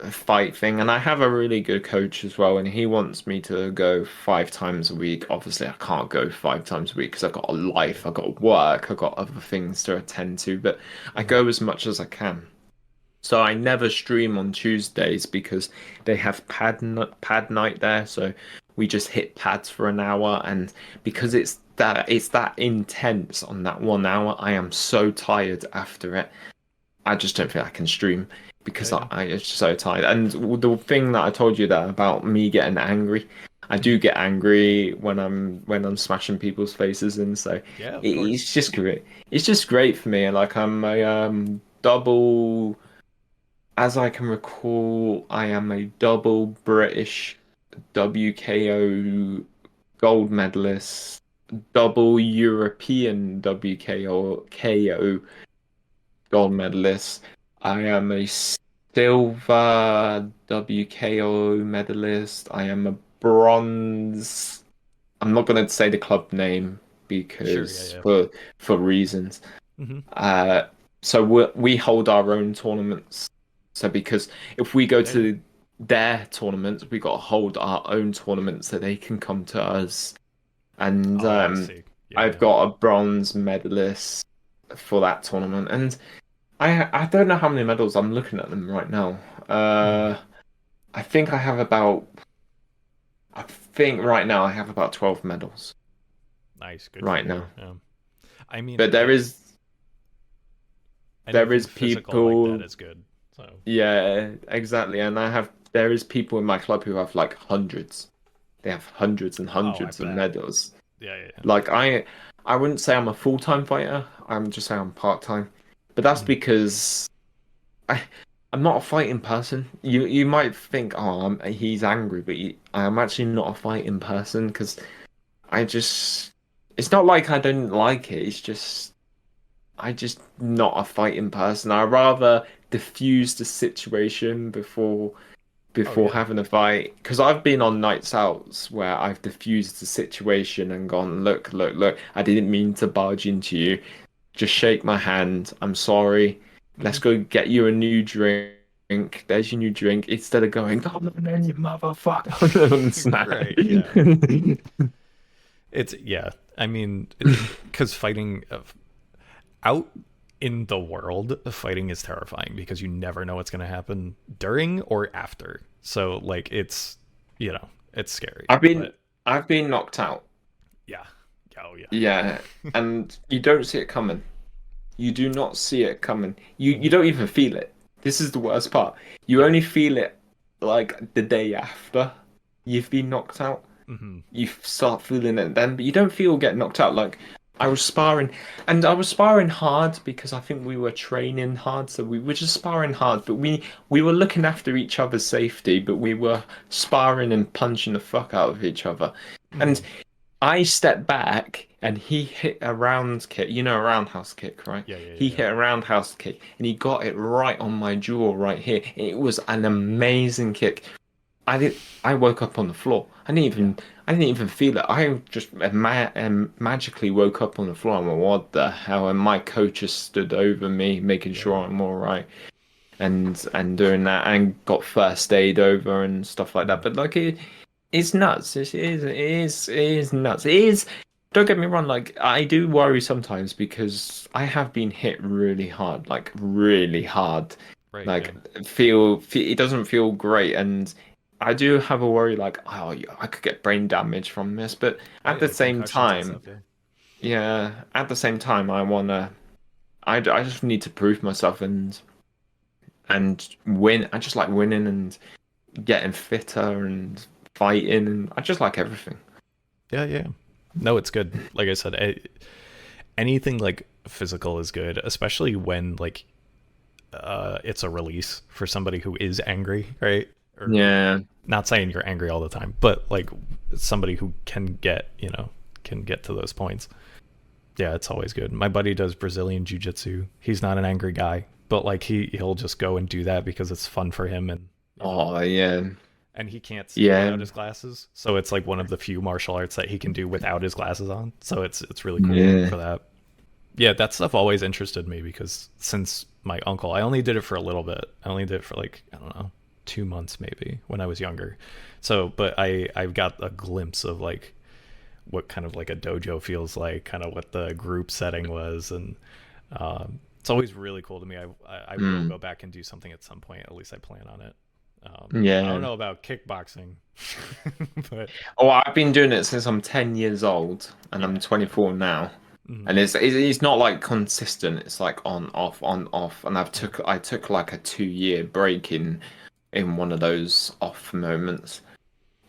fight thing, and I have a really good coach as well, and he wants me to go 5 times a week. Obviously, I can't go 5 times a week because I've got a life, I've got work, I've got other things to attend to, but I Mhm. go as much as I can. So I never stream on Tuesdays because they have pad night there. So we just hit pads for an hour, and because it's that intense on that 1 hour, I am so tired after it. I just don't think I can stream Yeah, because yeah. I it's so tired. And the thing that I told you there about me getting angry, I do Mhm. get angry when I'm smashing people's faces, and so Yeah, of course. it's just great. It's just great for me. And like I'm a double. As I can recall, I am a double British WKO gold medalist, double European WKO gold medalist. I am a silver WKO medalist. I am a bronze. I'm not going to say the club name Sure, yeah, because yeah. for reasons. Mm-hmm. Uh, so we hold our own tournaments. So because if we go Yeah, yeah. to their tournaments, we got to hold our own tournament so they can come to us. And Oh, I see. Yeah, I've yeah. got a bronze medalist for that tournament, and I don't know how many medals. I'm looking at them right now. Mm-hmm. I think I have about. I think right now I have about 12 medals Nice, good for right you. now. Yeah. I mean, But there anything is physical like that people. is good. So, Yeah, exactly. And there is people in my club who have like hundreds. They have hundreds and oh, I hundreds of bet. medals. Yeah, yeah, yeah. Like I wouldn't say I'm a full-time fighter. I'm just saying I'm part-time. But that's Mhm. because I I'm not a fighting person. You might think, oh, he's angry, but I'm actually not a fighting person because I just it's not like I don't like it. It's just I just not a fighting person. I rather diffuse the situation Oh, before yeah. having a fight because I've been on nights outs where I've diffused the situation and gone, look, I didn't mean to barge into you. Just shake my hand. I'm sorry. Hmm. Let's go get you a new drink. There's your new drink. Instead of going, come on then, you motherfucker, and smack. Right, yeah. It's, yeah. I mean, because fighting out in the world, fighting is terrifying because you never know what's going to happen during or after. So, like, it's scary. I've been But I've been knocked out. yeah. Oh, yeah. Yeah, and you don't see it coming. You do not see it coming. You Hmm. don't even feel it. This is the worst part. You Yeah. only feel it like the day after you've been knocked out. Hmm. You start feeling it then, but you don't feel get knocked out. Like I was sparring, and I was sparring hard because I think we were training hard, so we were just sparring hard. But we were looking after each other's safety, but we were sparring and punching the fuck out of each other. And Hmm. I stepped back and he hit a round kick. You know, a roundhouse kick, right? Yeah, yeah, He yeah. hit a roundhouse kick and he got it right on my jaw right here. It was an amazing kick. I woke up on the floor. Yeah. I didn't even feel it. I just magically woke up on the floor. I'm like, what the hell? And my coach just stood over me, making Yeah. sure I'm all right, and doing that, and got first aid over and stuff like that. Mm. But like it's nuts. It is nuts. It is. Don't get me wrong. Like I do worry sometimes because I have been hit really hard, like really hard. Right, yeah. Like it doesn't feel great, and I do have a worry. Like oh, yeah, I could get brain damage from this. But Oh, at yeah, the like same concussions and time, stuff, yeah. yeah, at the same time, I wanna. I just need to prove myself and win. I just like winning and getting fitter and fighting, and I just like everything. Yeah, yeah. No, it's good. Like I said, anything like physical is good, especially when like it's a release for somebody who is angry, right? Or Yeah. not saying you're angry all the time, but like somebody who can get, can get to those points. Yeah, it's always good. My buddy does Brazilian jiu-jitsu. He's not an angry guy, but like he'll just go and do that because it's fun for him, and Oh, yeah. and he can't see Yeah. without his glasses. So it's like one of the few martial arts that he can do without his glasses on. So it's really cool Yeah. for that. Yeah, that stuff always interested me because since my uncle, I only did it for a little bit. I only did it for like, I don't know, 2 months maybe when I was younger. So, but I've got a glimpse of like what kind of like a dojo feels like, kind of what the group setting was, and it's always really cool to me. I will Mm. go back and do something at some point. At least I plan on it. I don't Yeah. know about kickboxing, but Oh, I've been doing it since I'm 10 years old and I'm yeah. 24 now. Mhm. And it's not like consistent. It's like on, off. And Yeah. I took like a 2 year break in one of those off moments.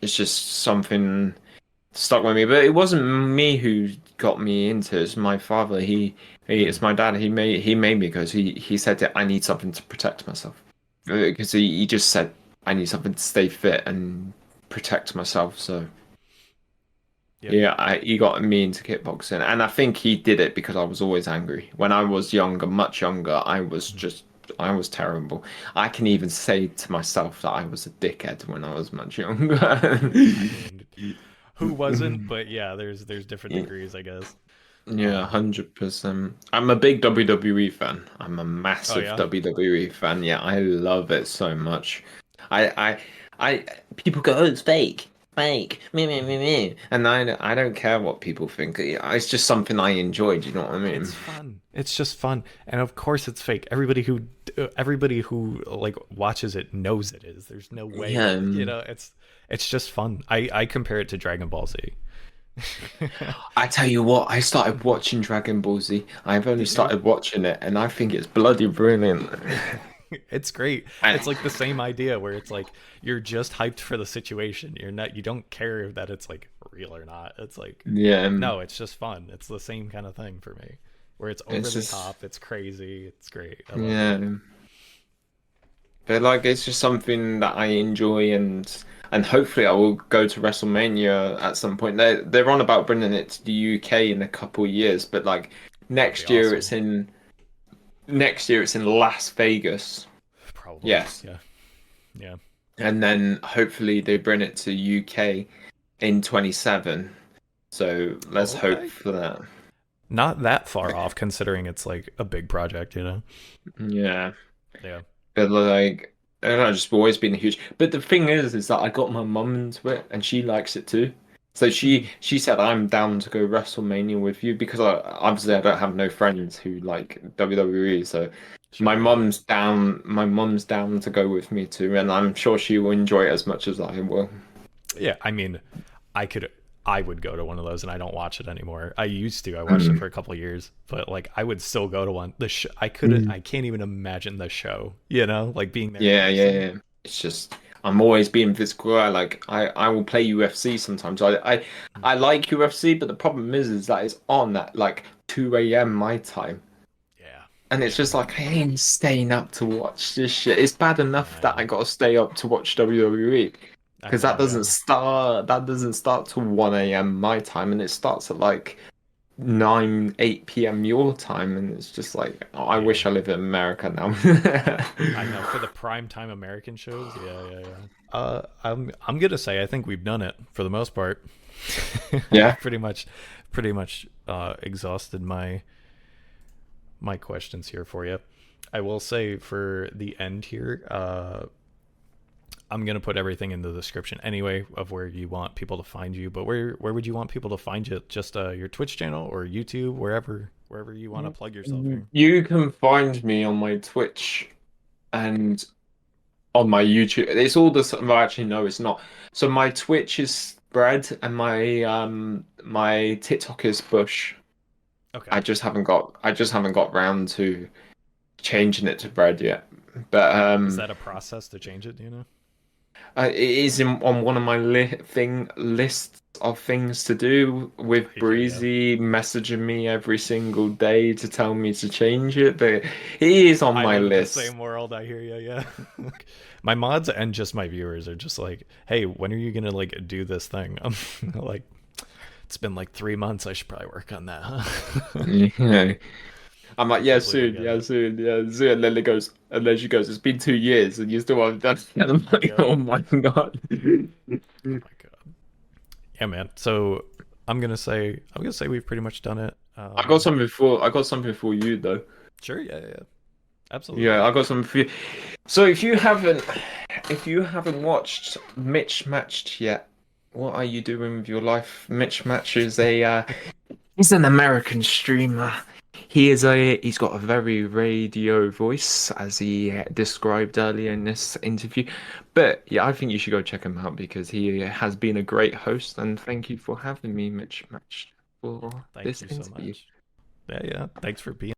It's just something stuck with me. But it wasn't me who got me into it. It's my father. It's Mm. my dad. He made me because he said that I need something to protect myself. Because he just said I need something to stay fit and protect myself. So Yep. Yeah, he got me into kickboxing, and I think he did it because I was always angry. When I was younger, much younger, I was terrible. I can even say to myself that I was a dickhead when I was much younger. I mean, who wasn't? But yeah, there's different degrees, I guess. Yeah, Um, 100%. I'm a big WWE fan. I'm a oh massive yeah, WWE fan. Yeah, I love it so much. I, I, people go, oh, it's fake, me, and I don't care what people think. It's just something I enjoy. Do you know what I mean? it's fun. It's just fun, and of course it's fake. Everybody who like watches it knows it is. There's no way Yeah. that it's just fun. I compare it to Dragon Ball Z. I tell you what, I started watching Dragon Ball Z. I've only Did you? started watching it, and I think it's bloody brilliant. It's great. It's I, like the same idea where it's like you're just hyped for the situation. You don't care that it's like real or not. It's like yeah, no, it's just fun. It's the same kind of thing for me. Where it's over it's the just top, it's crazy, it's great. I love it. yeah. But like it's just something that I enjoy and hopefully I will go to WrestleMania at some point. They're on about bringing it to the UK in a couple of years, but like That'd be next year awesome. it's in Las Vegas. Probably. Yes. Yeah. Yeah. And then hopefully they bring it to UK in 27. So let's hope Okay. for that. Not that far off considering it's like a big project. Yeah. Yeah. But like I don't know, I've just always been a huge. But the thing is that I got my mum into it, and she likes it too. So Mhm. she said I'm down to go WrestleMania with you because obviously I don't have no friends who like WWE. So Sure, yeah, yeah. My mum's down to go with me too, and I'm sure she will enjoy it as much as I will. Yeah, I mean, I could I would go to one of those and I don't watch it anymore. I used to. I watched it Mm. for a couple of years, but like I would still go to one. Mm. I can't even imagine the show, like being there in Yeah, yeah, person. yeah. It's just I'm always being physical. I will play UFC sometimes. I like UFC, but the problem is that it's on at like 2 a.m. my time. Yeah. And it's Yeah. just like I ain't staying up to watch this shit. It's bad enough I that I know. gotta stay up to watch WWE I because know, yeah. that doesn't start till 1 a.m. my time and it starts at like 9, 8 p.m. your time and it's just like oh, I Yeah. wish I lived in America now. I know for the prime time American shows. Yeah, yeah, yeah. I'm gonna say I think we've done it for the most part. Yeah. I've pretty much exhausted my questions here for you. I will say for the end here, I'm gonna put everything in the description anyway of where you want people to find you. But where would you want people to find you? Just your Twitch channel or YouTube, wherever you want to plug yourself here. You can find me on my Twitch and on my YouTube. It's all the same. Well, actually, no, it's not. So my Twitch is Spread, and my TikTok is Bush. Okay. I just haven't got round to changing it to Bread yet. But Is that a process to change it? Do you know? it is on one of my lists of things to do with I hear you. Breezy messaging me every single day to tell me to change it. But it is on I my live in the list. same world. I hear you. Yeah. My mods and just my viewers are just like, "Hey, when are you gonna like do this thing?" I'm like, "It's been like 3 months. I should probably work on that." Huh? Yeah. I'm like, Completely get it. yeah, soon. And then she goes, it's been 2 years and you still haven't done it. And I'm like, Yep. oh my God. Oh my god. Yeah, man. So I'm gonna say we've pretty much done it. I got something for you though. Sure. Yeah. Yeah. Yeah. Absolutely. Yeah, I got something for you. So if you haven't watched Mitch Matched yet, what are you doing with your life? Mitch Match is he's an American streamer. He's got a very radio voice, as he described earlier in this interview. But yeah, I think you should go check him out because he has been a great host. And thank you for having me, Mitch Match, for Thank this you so interview. much. Yeah. Yeah. Thanks for being.